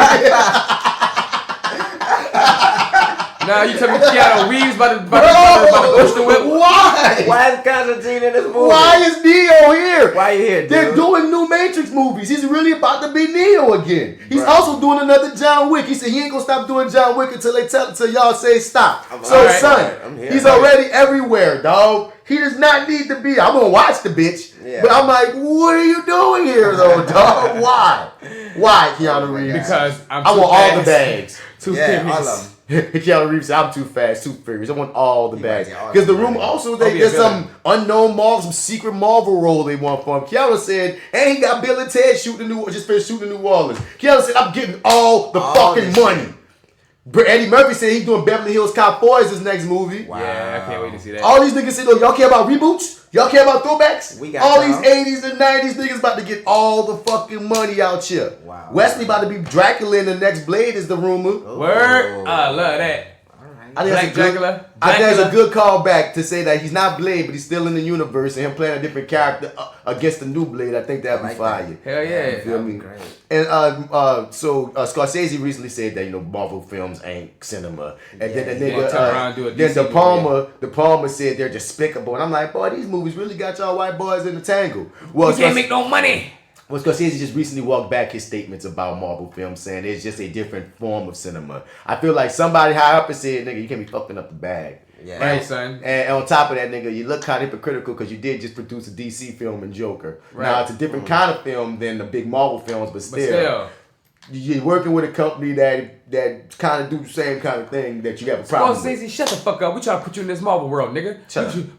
H: Now you tell me Keanu Reeves about to push the whip?
G: Why?
I: Why is Constantine in this movie?
G: Why is Neo here?
I: Why you here, dude?
G: They're doing new Matrix movies. He's really about to be Neo again. He's also doing another John Wick. He said he ain't gonna stop doing John Wick until y'all say stop. He's already everywhere, dog. He does not need to be. I'm gonna watch the bitch, but I'm like, what are you doing here, though, dog? Why, Keanu Reeves?
H: Because
G: I want all the bags.
I: All of them.
G: Keanu Reeves said, I'm too fast, too furious. I want all the bags. Because the room also, there's some unknown Marvel, some secret Marvel role they want for him. Keanu said, and he got Bill and Ted just finished shooting New Orleans. Keanu said, I'm getting all the fucking money. Eddie Murphy said he's doing Beverly Hills Cop 4 as his next movie.
H: Wow. Yeah, I can't wait to see that.
G: All these niggas said, oh, y'all care about reboots? Y'all care about throwbacks?
I: We got
G: all these 80s and 90s niggas about to get all the fucking money out here.
I: Wow.
G: Wesley about to be Dracula in the next Blade is the rumor.
H: Word? I love that.
G: I think that's a good callback to say that he's not Blade, but he's still in the universe, and him playing a different character against the new Blade. I think that'd be fire.
H: Hell yeah.
G: You feel me?
I: Great.
G: And so Scorsese recently said that Marvel films ain't cinema, and then the nigga De Palma said they're despicable, and I'm like, boy, these movies really got y'all white boys in the tangle.
H: Well, you can't make no money.
G: Well, Scorsese just recently walked back his statements about Marvel films, saying it's just a different form of cinema. I feel like somebody high up and said, nigga, you can't be fucking up the bag.
I: Yeah.
H: Right, son.
G: And on top of that, nigga, you look kind of hypocritical because you did just produce a DC film in Joker. Right. Now, it's a different kind of film than the big Marvel films, but still. You're working with a company that kind of do the same kind of thing that you have a problem with.
H: Scorsese, shut the fuck up. We trying to put you in this Marvel world, nigga.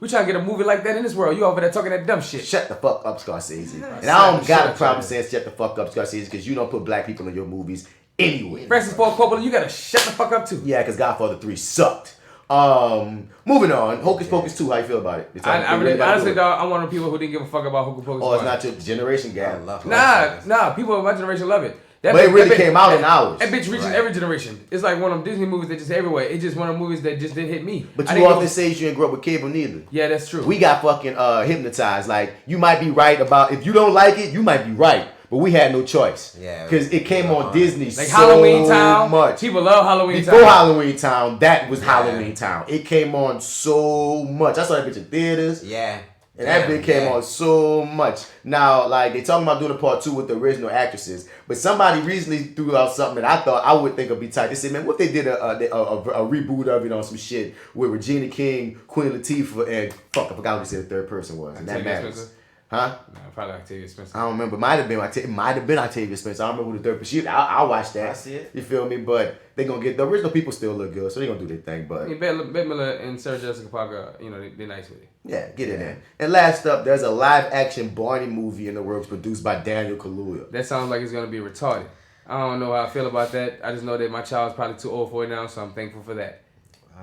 H: We trying to get a movie like that in this world. You over there talking that dumb shit.
G: Shut the fuck up, Scorsese. And I don't got a problem saying shut the fuck up, Scorsese, because you don't put black people in your movies anyway.
H: Francis Ford Coppola, you gotta shut the fuck up too.
G: Yeah, because Godfather 3 sucked. Moving on. Hocus Pocus 2, how you feel about it?
H: Honestly, dog, I'm one of the people who didn't give a fuck about Hocus Pocus 2.
G: Oh, it's not your generation gap.
H: Nah, people of my generation love it.
G: But it really came out in ours.
H: That bitch reaches every generation. It's like one of them Disney movies that just everywhere. It's just one of the movies that just didn't hit me.
G: But you often say you didn't grow up with cable neither.
H: Yeah, that's true.
G: We got fucking hypnotized. Like, you might be right about, if you don't like it, you might be right. But we had no choice.
I: Yeah.
G: Because it came on Disney
H: like
G: so
H: Halloween Town.
G: much.
H: People love Halloween Town.
G: Before Halloween Town, that was Halloween Town. It came on so much. I saw that bitch in theaters.
I: Yeah.
G: And that bitch came on so much. Now, like, they talking about doing a part 2 with the original actresses. But somebody recently threw out something that I thought I would think would be tight. They said, man, what if they did a reboot of it on some shit with Regina King, Queen Latifah, and I forgot what they said the third person was. And that matters. Huh?
H: No, probably Octavia Spencer.
G: I don't remember. Might have been Octavia Spencer. I don't remember who the third person. I'll watch that.
I: I see it.
G: You feel me? But they gonna get the original people still look good, so they gonna do their thing. But
H: I mean, Bette Midler and Sarah Jessica Parker, they're nice with it.
G: yeah, get in there. And last up, there's a live action Barney movie in the works produced by Daniel Kaluuya.
H: That sounds like it's gonna be retarded. I don't know how I feel about that. I just know that my child's probably too old for it now, so I'm thankful for that.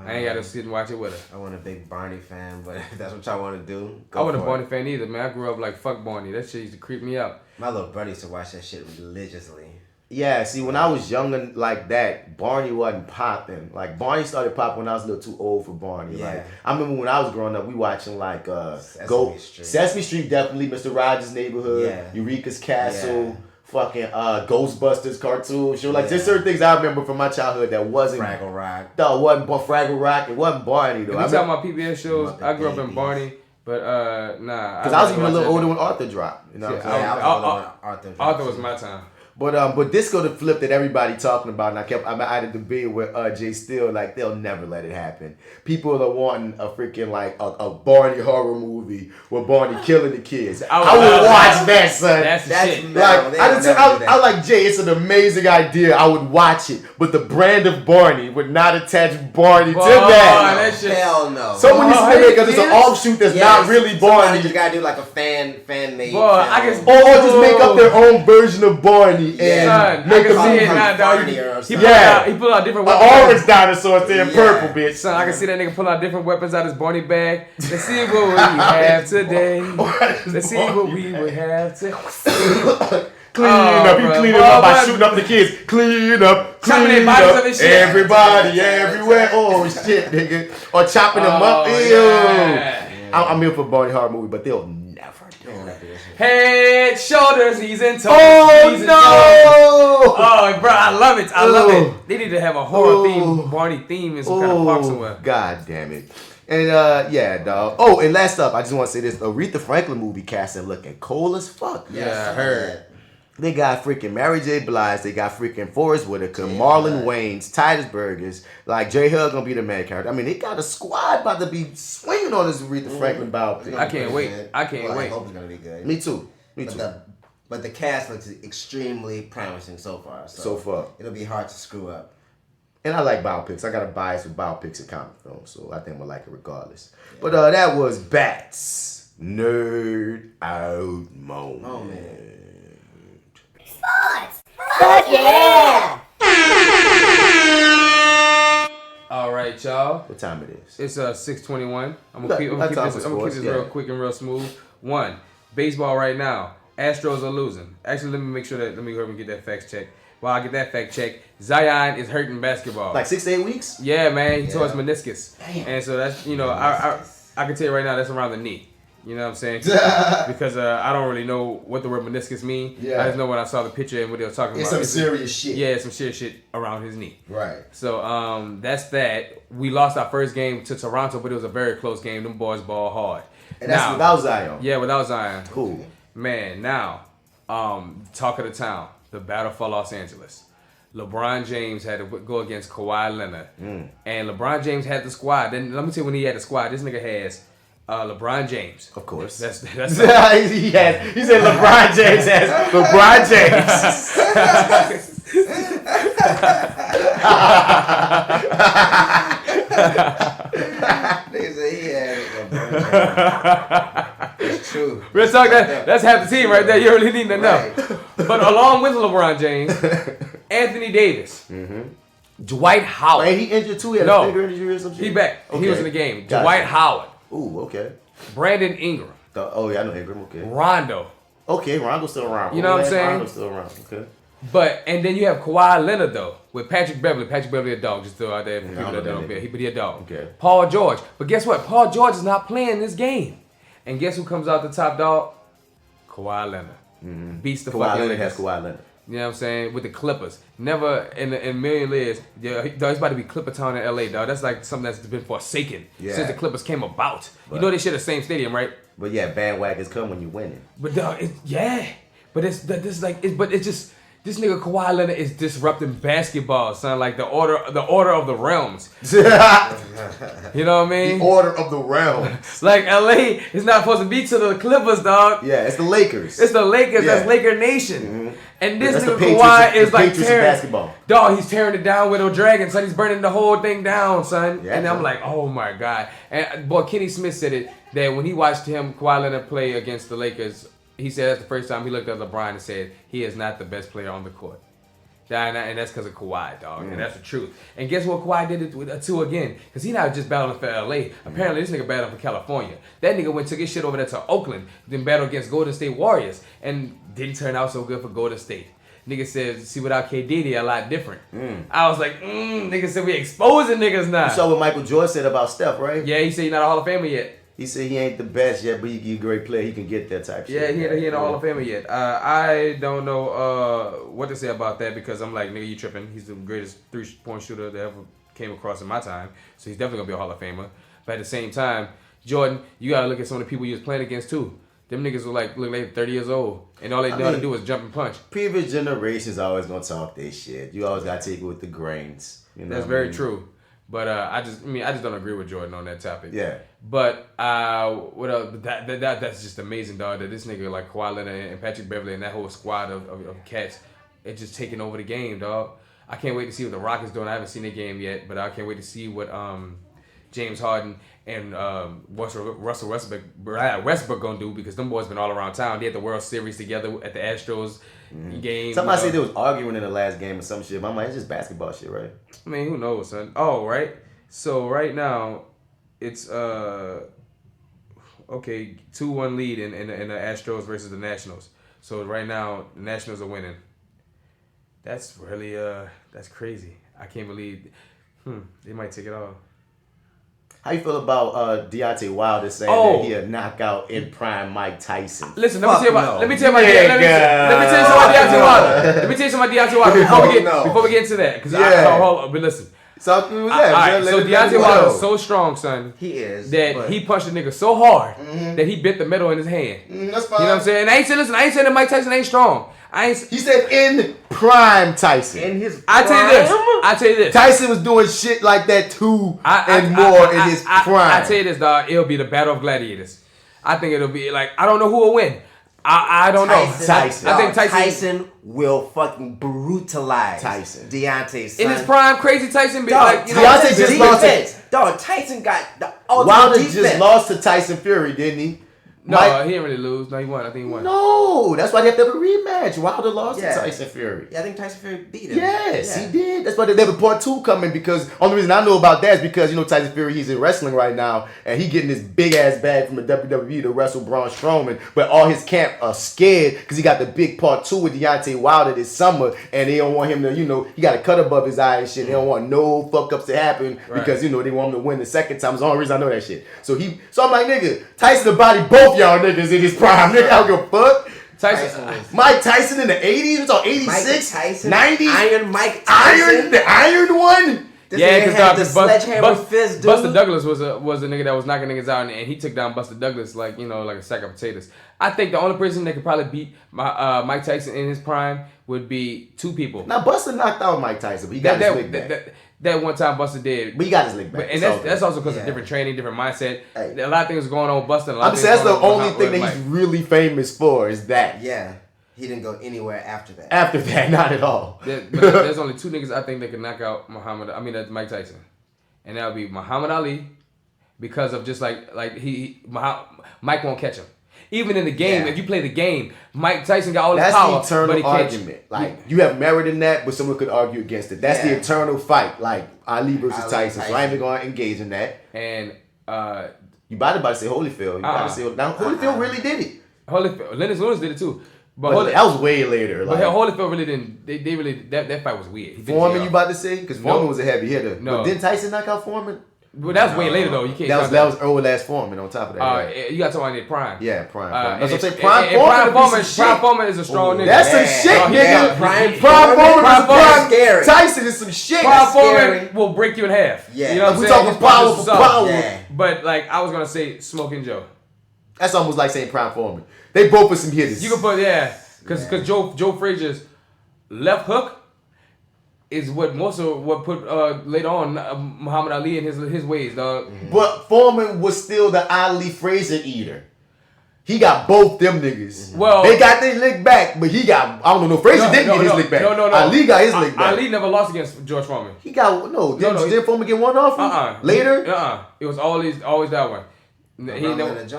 H: I ain't gotta sit and watch it with her.
I: I wasn't a big Barney fan, but if that's what y'all want to do,
H: I wasn't a Barney fan either, man. I grew up like, fuck Barney. That shit used to creep me out.
I: My little brother used to watch that shit religiously.
G: Yeah, see, when I was younger like that, Barney wasn't popping. Like, Barney started popping when I was a little too old for Barney.
I: Yeah.
G: Like, I remember when I was growing up, we watching like
I: Street.
G: Sesame Street, definitely, Mr. Rogers' Neighborhood,
I: Yeah.
G: Eureka's Castle, fucking Ghostbusters cartoon show. Like, there's certain things I remember from my childhood that wasn't
I: Fraggle Rock.
G: No, it wasn't Fraggle Rock. It wasn't Barney though.
H: If you talking about PBS shows, I grew up in Barney, but nah.
G: Because I was even a little older when Arthur dropped. You know what I'm saying?
H: Arthur was my time.
G: But this go to flip that everybody talking about, and I had a debate with Jay Steele, like, they'll never let it happen. People are wanting a freaking like a Barney horror movie with Barney killing the kids. I would watch that, son.
H: That's the shit.
G: Like, I like Jay. It's an amazing idea. I would watch it, but the brand of Barney would not attach Barney to that.
I: Hell no.
G: Someone needs to make because it's an offshoot that's not really Barney.
I: You just gotta do like a fan made.
G: Or just make up their own version of Barney.
H: Yeah,
G: and make
H: I can see it now, dog. He pull out different weapons.
G: Orange dinosaur in purple, bitch.
H: Son, I can see that nigga pull out different weapons out his Barney bag. Let's see what we have today. Let's see what we would have today.
G: Clean up, you clean it up by shooting up the kids. Clean up,
H: chopping
G: up. Everybody, everywhere. Oh shit, nigga. Or chopping them up. Ew. I'm here for Barney horror movie, but they'll never do that.
H: Head, shoulders, knees, and toes.
G: Oh
H: knees and
G: no!
H: toes. Oh, bro, I love it. I love it. They need to have a horror theme, Barney theme in some kind of park somewhere.
G: God damn it. And yeah, dog. Oh, and last up, I just want to say this: Aretha Franklin movie casting looking cold as fuck.
H: Yeah, I heard.
G: They got freaking Mary J. Blige. They got freaking Forrest Whitaker, Marlon Wayans, Titus Burgess. Like, J. Hug gonna be the main character. I mean, they got a squad about to be swinging on this Aretha Franklin biopic.
H: I can't wait. I can't wait.
I: I hope it's gonna be good.
G: Me too.
I: But the cast looks extremely promising so far.
G: So far.
I: It'll be hard to screw up.
G: And I like biopics. I got a bias with biopics and comic films, so I think I'm gonna like it regardless. Yeah. But that was Bats Nerd Out Moment.
I: Oh man.
M: Fuck yeah!
H: All right, y'all.
G: What time it is?
H: It's 6:21. I'm gonna keep this real quick and real smooth. 1, baseball right now. Astros are losing. Actually, let me go ahead and get that fact check. While I get that fact check, Zion is hurting basketball.
G: Like 6 to 8 weeks?
H: Yeah, man. He tore his meniscus.
G: Damn.
H: And so that's, I can tell you right now, that's around the knee. You know what I'm saying? Because I don't really know what the word meniscus mean. Yeah. I just know when I saw the picture and what they were talking about.
G: It's some serious shit.
H: Yeah, some serious shit around his knee.
G: Right.
H: So that's that. We lost our first game to Toronto, but it was a very close game. Them boys ball hard.
G: And that's without Zion.
H: Yeah, without Zion.
G: Cool.
H: Man, now, talk of the town, the battle for Los Angeles. LeBron James had to go against Kawhi Leonard. And LeBron James had the squad. Then let me tell you when he had the squad, this nigga has LeBron James.
G: Of course.
H: That's
G: he said LeBron James has LeBron James.
I: Nigga said he had LeBron James. It's true.
H: Real talk, that's half the team right there. You really need to know. But along with LeBron James, Anthony Davis, Dwight Howard.
G: And he injured too. He had a finger injury or something.
H: He back. Okay. He was in the game. Gotcha. Dwight Howard.
G: Ooh, okay.
H: Brandon Ingram.
G: Oh yeah, I know Ingram. Okay.
H: Rondo.
G: Okay, Rondo's still around.
H: You know what I'm saying?
G: Rondo's still around. Okay.
H: But and then you have Kawhi Leonard though with Patrick Beverly. Patrick Beverly a dog. Just throw out there for people that don't know. But he a dog.
G: Okay.
H: Paul George. But guess what? Paul George is not playing this game. And guess who comes out the top dog? Kawhi Leonard. Beats the
G: Kawhi
H: fucking
G: Leonard
H: Lakers.
G: has Kawhi Leonard.
H: You know what I'm saying? With the Clippers. Never in a million years. Yeah, dog, it's about to be Clipper Town in LA, dog. That's like something that's been forsaken since the Clippers came about.
G: But,
H: you know they share the same stadium, right?
G: But yeah, bandwagons come when you winning.
H: But dog, but it's just this nigga Kawhi Leonard is disrupting basketball, son. Like the order of the realms. You know what I mean?
G: The order of the realms.
H: Like LA is not supposed to be to the Clippers, dog.
G: Yeah, it's the Lakers.
H: It's the Lakers.
G: Yeah.
H: That's Laker Nation.
G: Mm-hmm.
H: And this
G: That's
H: nigga
G: the Patriots,
H: Kawhi is
G: the
H: like
G: Patriots
H: tearing
G: basketball.
H: Dog, he's tearing it down with a dragon, son. He's burning the whole thing down, son.
G: Yeah,
H: and I'm like, oh my God. And boy, Kenny Smith said it that when he watched Kawhi Leonard play against the Lakers, he said that's the first time he looked at LeBron and said he is not the best player on the court. And that's because of Kawhi, dog. And that's the truth. And guess what Kawhi did it too again? Because he not just battling for LA. Apparently, this nigga battled for California. That nigga took his shit over there to Oakland, then battled against Golden State Warriors, and didn't turn out so good for Golden State. Nigga said, see, without KD, they a lot different. I was like, nigga said we exposing niggas now.
G: You saw what Michael Jordan said about Steph, right?
H: Yeah, he said he's not a Hall of Famer yet.
G: He said he ain't the best yet, but he a great player. He can get that type shit.
H: Yeah, he ain't a Hall of Famer yet. I don't know what to say about that because I'm like, nigga, you tripping. He's the greatest 3-point shooter that ever came across in my time. So he's definitely going to be a Hall of Famer. But at the same time, Jordan, you got to look at some of the people you was playing against too. Them niggas were like 30 years old. And all they know how to do is jump and punch.
G: Previous generations always going to talk their shit. You always got to take it with the grains. You know
H: That's very true. But I just don't agree with Jordan on that topic.
G: Yeah.
H: But what else? That's just amazing, dog. That this nigga like Kawhi Leonard and Patrick Beverly and that whole squad of cats, it's just taking over the game, dog. I can't wait to see what the Rockets doing. I haven't seen the game yet, but I can't wait to see what James Harden and Russell Westbrook gonna do because them boys been all around town. They had the World Series together at the Astros game.
G: Somebody said they was arguing in the last game or some shit. But I'm like, it's just basketball shit, right?
H: I mean, who knows, son? Oh, right. So right now, it's 2-1 lead in the Astros versus the Nationals. So right now, the Nationals are winning. That's really that's crazy. I can't believe they might take it off.
G: How you feel about Deontay Wilder saying that he'll knock out in prime Mike Tyson?
H: Listen, let me tell you about Deontay Wilder before we get into that. But listen. So Deontay Wilder is so strong, son.
I: He is.
H: That he punched a nigga so hard that he bit the metal in his hand.
G: That's fine.
H: You know what I'm saying? I ain't saying that Mike Tyson ain't strong.
G: He said in prime Tyson.
I: In his prime?
H: I tell you this.
G: Tyson was doing shit like that too and more in his prime.
H: I tell you this, dog. It'll be the battle of gladiators. I think it'll be like, I don't know who will win. I don't know.
G: Tyson.
H: I think
I: Tyson will fucking brutalize Deontay's son.
H: In his prime, crazy Tyson be
I: dog,
H: like, you
G: Deontay just lost it.
I: Dog, Tyson got the ultimate
G: Wilder
I: defense.
G: just lost to Tyson Fury, didn't he?
H: No, he didn't really lose. No, he won. I think he won.
G: No, that's why they have to have a rematch. Wilder lost to Tyson Fury.
I: Yeah, I think Tyson Fury beat him.
G: Yes, he did. That's why they have a part 2 coming because only reason I know about that is because, you know, Tyson Fury, he's in wrestling right now and he getting this big ass bag from the WWE to wrestle Braun Strowman, but all his camp are scared because he got the big part 2 with Deontay Wilder this summer and they don't want him to, you know, he got a cut above his eye and shit. They don't want no fuck ups to happen because, you know, they want him to win the second time. It's the only reason I know that shit. So I'm like, nigga, Tyson to body both y'all niggas in his prime. Nigga, I don't give a fuck. Mike Tyson in the 80s? It's on 86? 90s?
I: Iron Mike Tyson?
G: The Iron one?
H: Because
I: sledgehammer fist, dude.
H: Buster Douglas was a nigga that was knocking niggas out, and he took down Buster Douglas like a sack of potatoes. I think the only person that could probably beat Mike Tyson in his prime would be 2 people.
G: Now Buster knocked out Mike Tyson, but he got his lick back.
H: That one time Buster did.
G: But he got his lick back.
H: And that's also because of different training, different mindset. A lot of things going on with Buster.
G: I'm saying that's the only thing that he's really famous for is that.
I: Yeah. He didn't go anywhere after that.
G: After that, not at all.
H: But there's only 2 niggas I think that can knock out that's Mike Tyson. And that would be Muhammad Ali because of just like Mike won't catch him. Even in the game, if you play the game, Mike Tyson got all the power.
G: That's the eternal argument. Like, you have merit in that, but someone could argue against it. That's the eternal fight. Like, Ali versus Tyson. So I ain't even going to engage in that.
H: And
G: you about to say Holyfield. You about to say, now Holyfield really did it.
H: Lennox Lewis did it too.
G: But that was way later.
H: But Holyfield really didn't. They really that fight was weird.
G: Foreman, you about to say? Because Foreman was a heavy hitter.
H: No.
G: But didn't Tyson knock out Foreman?
H: But that was way later though. You can't.
G: That was early last Foreman. On top of that, right?
H: You got to talk about Prime.
G: Yeah, Prime.
H: That's
G: what I'm saying.
H: Prime Foreman is a strong nigga.
G: That's some shit, nigga. Prime Foreman is Tyson is some shit.
H: Prime Foreman will break you in half.
G: Yeah,
H: you know what I'm
G: we
H: saying?
G: talking power for power. Yeah.
H: But like I was gonna say, Smoking Joe.
G: That's almost like saying Prime Foreman. They both are some hitters.
H: You can put because Joe Frazier's left hook is what put later on Muhammad Ali in his ways, dog.
G: Mm-hmm. But Foreman was still the Ali Frazier eater. He got both them niggas.
H: Well,
G: they got their lick back, but he got Frazier didn't get his lick back.
H: No.
G: Ali got his lick back.
H: Ali never lost against George Foreman.
G: He got Didn't Foreman get one off him later?
H: It was always that one.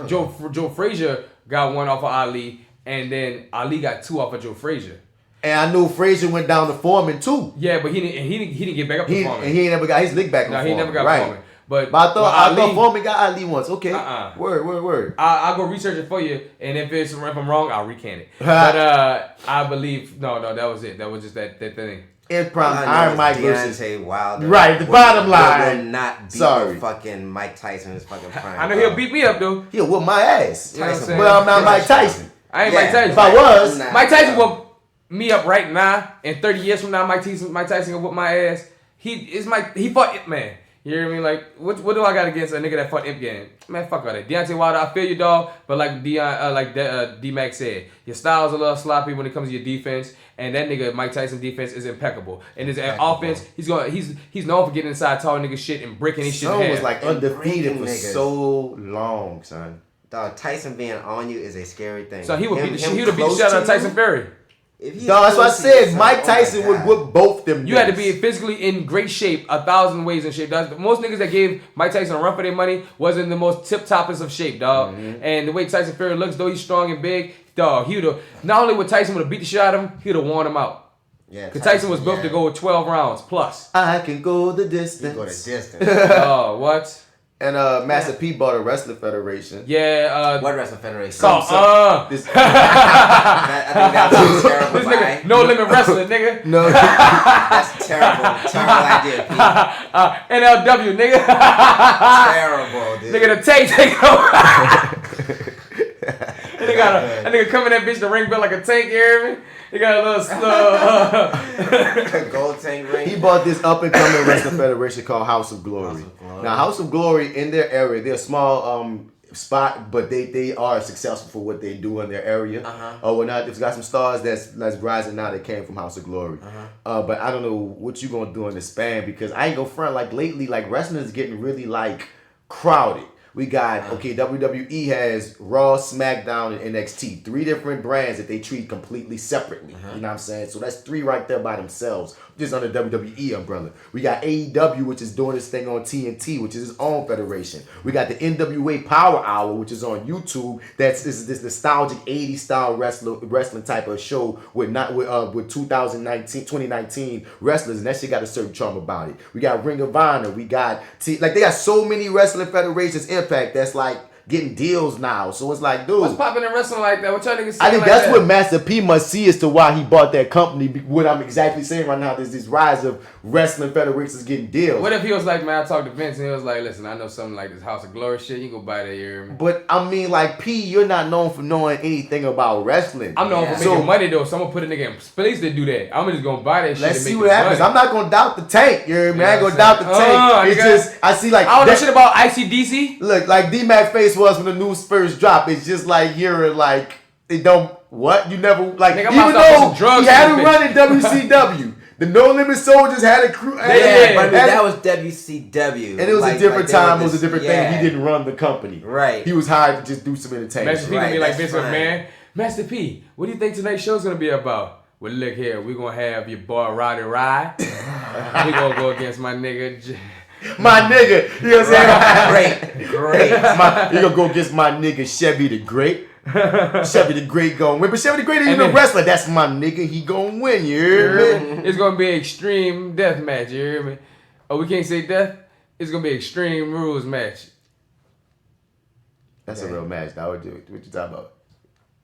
H: Joe Frazier got one off of Ali, and then Ali got two off of Joe Frazier.
G: And I knew Frazier went down to Foreman too.
H: Yeah, but he didn't get back up to Foreman.
G: And he ain't never got his lick back.
H: No, he never got Foreman. But
G: I thought Foreman got Ali once. Okay. Word.
H: I'll go research it for you, and if I'm wrong, I'll recant it. But I believe no, that was it. That was just that thing.
G: In Prime, Iron Mike versus
I: Wilder.
G: Right, the bottom line.
I: Will not beat fucking Mike Tyson's fucking prime.
H: I know he'll beat me up though.
G: He'll whoop my ass.
H: You know what I'm
G: but I'm not Mike Tyson.
H: I ain't Mike Tyson.
G: If I was,
H: Mike Tyson will me up right now, and 30 years from now, Mike Tyson will whoop my ass. He fought Ip Man. You hear me? Like, what do I got against a nigga that fought Imp Gang? Man, fuck all that. Deontay Wilder, I feel you, dog. But like D-Mac said, your style's a little sloppy when it comes to your defense. And that nigga Mike Tyson defense is impeccable. And his offense, he's known for getting inside tall nigga shit and breaking his shit in half.
G: Was like undefeated for so long, son.
I: Dog, Tyson being on you is a scary thing.
H: So he would beat the shit out of Tyson Fury.
G: That's what I said. Mike Tyson would whoop both them.
H: You had to be physically in great shape, 1,000 ways in shape. Most niggas that gave Mike Tyson a run for their money wasn't the most tip-toppest of shape, dog. Mm-hmm. And the way Tyson Fury looks, though he's strong and big, dog, he would have, not only would Tyson would have beat the shit out of him, he would have worn him out. Yeah, because Tyson was built to go 12 rounds plus.
G: I can go the distance.
I: You go the distance.
H: Oh, what?
G: And Master P bought a wrestling federation.
H: Yeah.
I: What wrestling federation?
H: I
I: think that's a terrible
H: this nigga, No Limit Wrestling, nigga.
G: No.
I: That's terrible. Terrible idea, P.
H: NLW, nigga.
I: Terrible, dude.
H: Nigga, the tank take over. And nigga come in that bitch the ring belt like a tank, you hear me? He got a little
I: gold tank ring.
G: He bought this up and coming wrestling federation called House of Glory. Now, House of Glory in their area, they're a small spot, but they are successful for what they do in their area. We're not. They've got some stars that's rising now that came from House of Glory. But I don't know what you gonna do in the span because I ain't gonna front. Like lately, like wrestling is getting really like crowded. We got, WWE has Raw, SmackDown, and NXT. 3 different brands that they treat completely separately. You know what I'm saying? So that's 3 right there by themselves, just under WWE umbrella. We got AEW, which is doing this thing on TNT, which is its own federation. We got the NWA Power Hour, which is on YouTube. This nostalgic 80s style wrestling type of show with 2019 wrestlers, and that shit got a certain charm about it. We got Ring of Honor. We got they got so many wrestling federations. Impact that's like getting deals now. So it's like, dude,
H: what's popping in wrestling like that? What y'all niggas saying?
G: I think
H: like
G: that's
H: that?
G: what Master P must see as to why he bought that company. What I'm exactly saying right now, there's this rise of wrestling federations getting deals.
H: What if he was like, man, I talked to Vince and he was like, listen, I know something like this House of Glory shit. You can go buy that here.
G: But I mean, like P, you're not known for knowing anything about wrestling.
H: I'm known for making money though. So I'm gonna put a nigga in space to do that. I'm just gonna buy that shit.
G: Let's see what happens. I'm not gonna doubt the tank. You hear me? I ain't gonna doubt the tank. It's just I see like
H: I don't know shit about ICDC.
G: Look, like D-Mac face was when the news first dropped. It's just like hearing like it don't what you never like.
H: Nigga,
G: even though he had to run in WCW. The No Limit Soldiers had a crew.
I: But that was WCW.
G: And it was a different time. It was a different thing. He didn't run the company.
I: Right.
G: He was hired to just do some entertainment.
H: Master P gonna be like Vince McMahon. Master P, what do you think tonight's show's gonna be about? Well, look here. We're gonna have your boy Roddy Rye. We gonna go against my nigga.
G: My nigga. You know what I'm saying?
I: Great.
G: You gonna go against my nigga Chevy the Great. Chevy the Great gonna win, but Chevy the Great ain't even a wrestler. That's my nigga. He gonna win. You hear me?
H: It's gonna be an extreme death match. You hear me? Oh, we can't say death. It's gonna be extreme rules match.
G: That's a real match. Now what you talking about?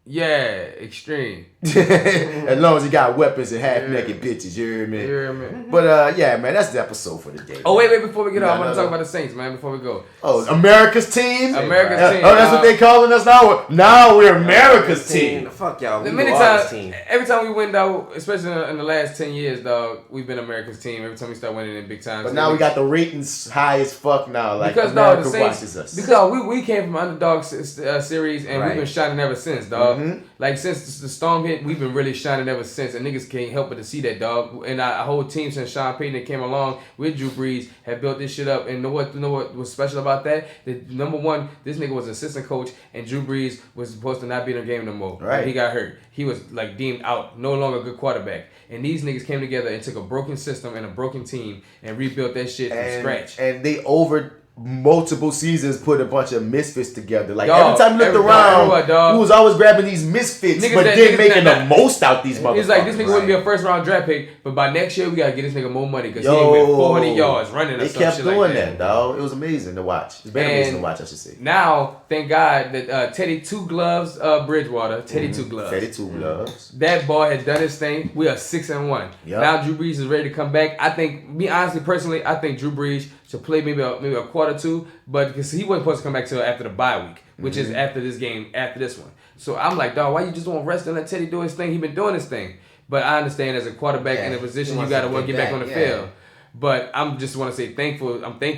H: Yeah, extreme.
G: As long as he got weapons and half-naked bitches, you hear me?
H: You hear me?
G: But yeah, man, that's the episode for the day.
H: Oh, wait, before we get off, I want to talk about the Saints, man, before we go.
G: Oh, America's team?
H: America's team.
G: Oh, that's what they calling us now? Now we're America's team.
I: Fuck y'all.
H: The many times, every time we win, though, especially in the last 10 years, dog, we've been America's team. Every time we start winning in big times.
G: But now we got the ratings high as fuck now. Like,
H: because,
G: America
H: dog, the Saints,
G: watches us.
H: Because we came from underdog series, and we've been shining ever since, dog. Like, since the storm hit, we've been really shining ever since, and niggas can't help but to see that, dog. And our whole team since Sean Payton came along with Drew Brees have built this shit up. And know what was special about that? That number one, this nigga was assistant coach, and Drew Brees was supposed to not be in the game no more.
G: Right.
H: When he got hurt. He was like deemed out, no longer a good quarterback. And these niggas came together and took a broken system and a broken team and rebuilt that shit from scratch.
G: And they over multiple seasons put a bunch of misfits together. Like,
H: dog,
G: every time you looked around, he was always grabbing these misfits,
H: niggas
G: but then making the most out these motherfuckers.
H: He's like, this nigga wouldn't be a first round draft pick, but by next year we gotta get this nigga more money because he ain't went 400 yards running or
G: They
H: some
G: kept
H: shit
G: doing
H: like
G: that, dog. It was amazing to watch. It's been amazing to watch, I should say.
H: Now, thank God that Teddy Two Gloves Bridgewater, Teddy Two Gloves.
G: Teddy Two Gloves.
H: That boy has done his thing. We are 6-1.
G: Yep.
H: Now Drew Brees is ready to come back. I think, me honestly, personally, I think Drew Brees should play maybe a quarter two, but because he wasn't supposed to come back till after the bye week, which is after this game, after this one. So I'm like, dog, why you just don't rest and let Teddy do his thing? He been doing his thing. But I understand as a quarterback in a position, you got to get back on the field. But I'm just want to say thank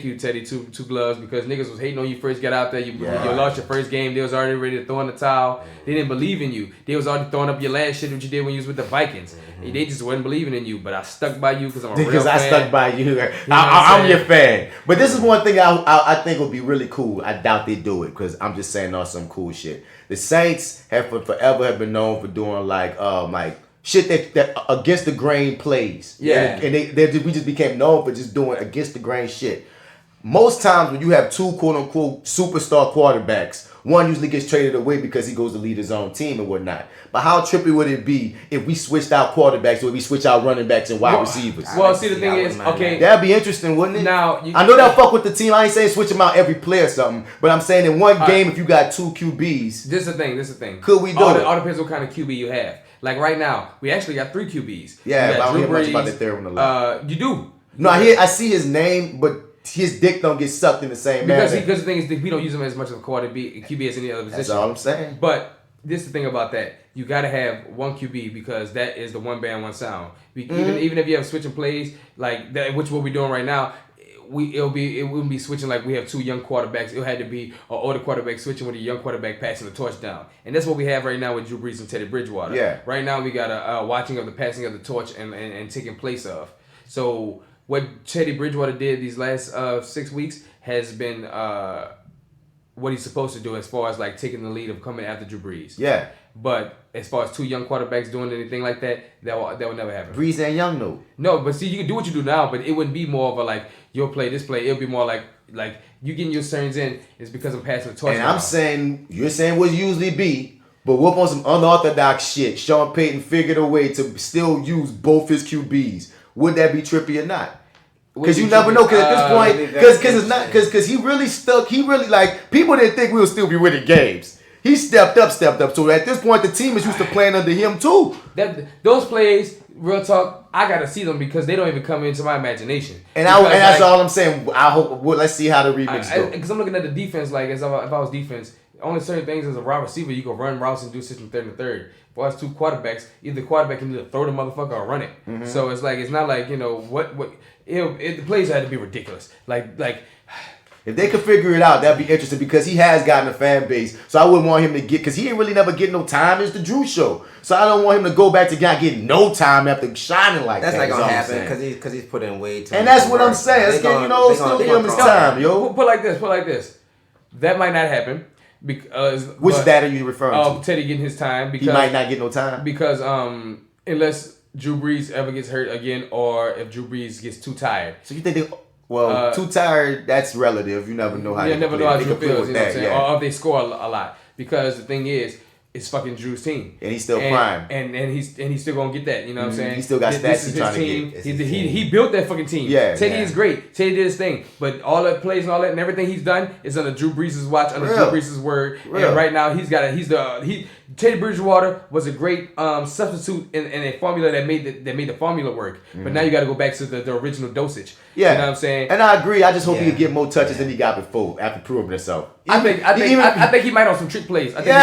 H: you, Teddy Two Gloves, because niggas was hating on you first got out there. You lost your first game. They was already ready to throw in the towel. They didn't believe in you. They was already throwing up your last shit that you did when you was with the Vikings. They just wasn't believing in you. But I stuck by you because I'm a real fan.
G: Because I stuck by you. I'm your fan. But this is one thing I think would be really cool. I doubt they do it because I'm just saying on some cool shit. The Saints have forever been known for doing like shit that against the grain plays.
H: Yeah.
G: And we just became known for just doing against the grain shit. Most times when you have two quote-unquote superstar quarterbacks, one usually gets traded away because he goes to lead his own team and whatnot. But how trippy would it be if we switched out quarterbacks or we switched out running backs and wide receivers?
H: Well, see, the thing is, okay.
G: That'd be interesting, wouldn't it?
H: Now,
G: I know that'll fuck with the team. I ain't saying switch them out every play or something. But I'm saying in one game, if you got two QBs.
H: This is the thing.
G: Could we do it?
H: All depends what kind of QB you have. Like right now, we actually got 3 QBs.
G: Yeah, but I don't hear much
H: Brees,
G: about the third one a lot.
H: You do.
G: No, I see his name, but his dick don't get sucked in the same manner.
H: Because the thing is, we don't use him as much of a QB as any other position.
G: That's all I'm saying.
H: But this is the thing about that. You got to have one QB because that is the one band, one sound. Even if you have switching plays like that, which what we're doing right now, it wouldn't be switching like we have 2 young quarterbacks. It had to be an older quarterback switching with a young quarterback passing the torch down. And that's what we have right now with Drew Brees and Teddy Bridgewater.
G: Yeah.
H: Right now we got a watching of the passing of the torch and taking place of. So what Teddy Bridgewater did these last 6 weeks has been what he's supposed to do as far as like taking the lead of coming after Drew Brees.
G: Yeah.
H: But as far as 2 young quarterbacks doing anything like that will never happen.
G: Brees ain't young though.
H: No, but see, you can do what you do now, but it wouldn't be more of a like you'll play this play. It'll be more like you getting your turns in is because I'm passing the torch.
G: And I'm saying you're saying what usually be, but whoop on some unorthodox shit. Sean Payton figured a way to still use both his QBs. Would that be trippy or not? Because you never know. Because at this point, because it's not. Because he really stuck. He really like people didn't think we would still be winning games. He stepped up. So at this point, the team is used to playing under him too.
H: Those plays, real talk, I gotta see them because they don't even come into my imagination.
G: And that's all I'm saying. I hope. Let's see how the remix go.
H: Because I'm looking at the defense. Like if I was defense, only certain things as a wide receiver you can run routes and do system third and third. If I was 2 quarterbacks, either quarterback can either throw the motherfucker or run it. Mm-hmm. So it's like it's not like the plays had to be ridiculous. Like.
G: If they could figure it out, that'd be interesting because he has gotten a fan base. So I wouldn't want him to get, because he ain't really never get no time. It's the Drew show. So I don't want him to go back to not getting no time after shining like that.
I: That's not going to happen because he's put in way too much.
G: And that's what I'm saying. Still give him his time, yo.
H: Put like this. That might not happen.
G: Which data are you referring to?
H: Teddy getting his time. Because
G: he might not get no time.
H: Because unless Drew Brees ever gets hurt again or if Drew Brees gets too tired.
G: So you think they... Well, too tired, that's relative. You never know how
H: you never know how Drew feels, you know what I'm saying?
G: Yeah.
H: Or if they score a lot. Because the thing is, it's fucking Drew's team.
G: And he's still prime.
H: And he's still gonna get that, you know what I'm saying?
G: He still got stats he's trying
H: team.
G: to get.
H: He built that fucking team.
G: Yeah.
H: Teddy is great. Teddy did his thing. But all that plays and all that and everything he's done is under Drew Brees' watch, under Drew Brees' word. And right now Teddy Bridgewater was a great substitute in a formula that made the formula work. But now you got to go back to the original dosage.
G: Yeah,
H: you know what I'm saying.
G: And I agree. I just hope he could get more touches than he got before after proving himself.
H: I think he might on some trick plays. I think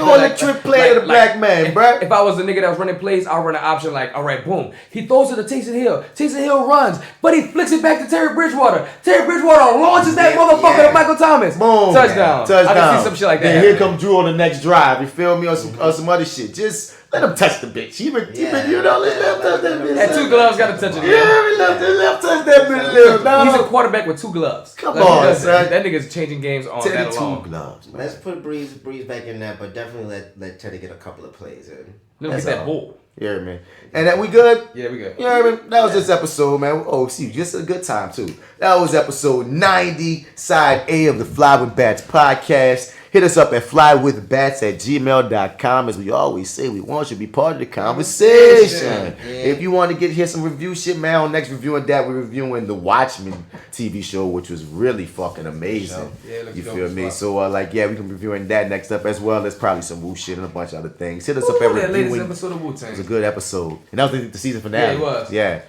G: the trick play of the black man, bro.
H: If I was a nigga that was running plays, I'll run an option like, all right, boom. He throws it to Tyson Hill. Tyson Hill runs, but he flicks it back to Terry Bridgewater. Terry Bridgewater launches that motherfucker to Michael Thomas.
G: Boom.
H: Touchdown. I can see some shit like that.
G: Then here come Drew on the next drive. You feel me? On some other shit. Just let him touch the bitch. He been, let him touch that bitch.
H: And 2 gloves got to touch it.
G: Let him touch that bitch.
H: He's a quarterback with 2 gloves.
G: Come on, son.
H: That nigga's changing games on that alone.
G: 2 gloves, man.
I: Let's put Breeze back in there, but definitely let Teddy get a couple of plays in.
H: Let him get that ball.
G: Yeah, man. And that we good?
H: Yeah, we good.
G: Yeah, man. That was this episode, man. Oh, see, just a good time, too. That was episode 90, side A of the Fly with Bats podcast. Hit us up at flywithbats@gmail.com. As we always say, we want you to be part of the conversation.
I: Yeah.
G: If you want to hear some review shit, man, on next reviewing that, we're reviewing the Watchmen TV show, which was really fucking amazing.
H: Yeah,
G: you feel me? So, we can be reviewing that next up as well. There's probably some Wu shit and a bunch of other things. Hit us up at
H: that
G: reviewing.
H: latest episode of Wu-Tang.
G: It was a good episode. And that was the season finale.
H: Yeah, it was.
G: Yeah.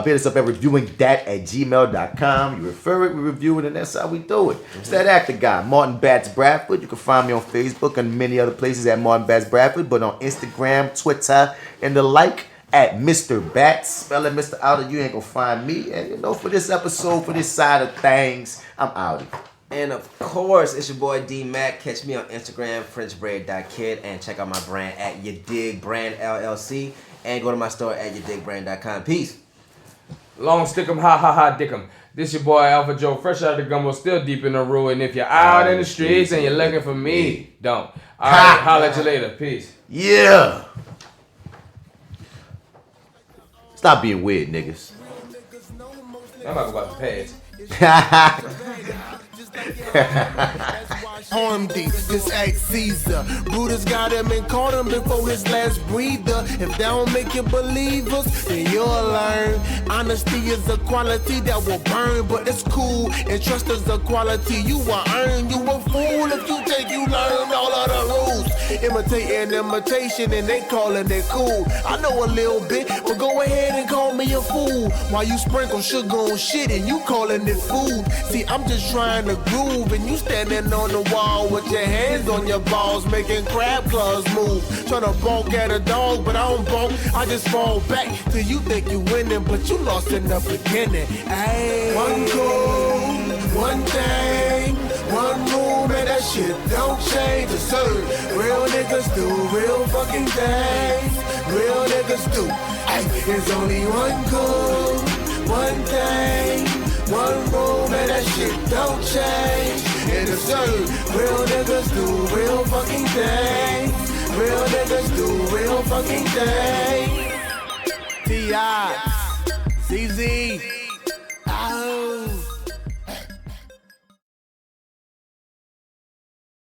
G: Hit us up at reviewingthat@gmail.com. You refer it, we review it, and that's how we do it. It's that actor guy, Martin Bats Bradford. You can find me on Facebook and many other places at Martin Bats Bradford, but on Instagram, Twitter, and the like at Mr. Bats. Spelling Mr. Outer, you ain't gonna find me. And for this episode, for this side of things, I'm out.
I: And of course, it's your boy D Mac. Catch me on Instagram, FrenchBread.kid, and check out my brand at Your Dig Brand LLC, and go to my store at YourDigBrand.com. Peace.
H: Long stick 'em, ha ha ha dick 'em. This your boy AlphaJo, fresh out of the gumbo, still deep in the rule. And if you're out in the streets and you're looking for me, don't. All right, holla at you later. Peace.
G: Yeah. Stop being weird, niggas.
H: I'm about to go about the pads.
F: OMD, this ain't Caesar. Brutus got him and caught him before his last breather. If that don't make you believers, then you'll learn. Honesty is a quality that will burn, but it's cool. And trust is a quality you will earn. You a fool if you think you learned all of the rules. Imitating imitation and they calling it cool. I know a little bit, but go ahead and call me a fool. While you sprinkle sugar on shit and you calling it food. See, I'm just trying to groove and you standing on the wall with your hands on your balls, making crab claws move. Tryna bonk at a dog, but I don't bonk. I just fall back till you think you winning, but you lost in the beginning. Ay. One goal, one thing, one move, and that shit don't change. It's real niggas do real fucking things. Real niggas do. Ay. There's only one goal, one thing, one room, and that shit don't change. And it's real niggas do real fucking things. Real niggas do real fucking things. T.I. CZ.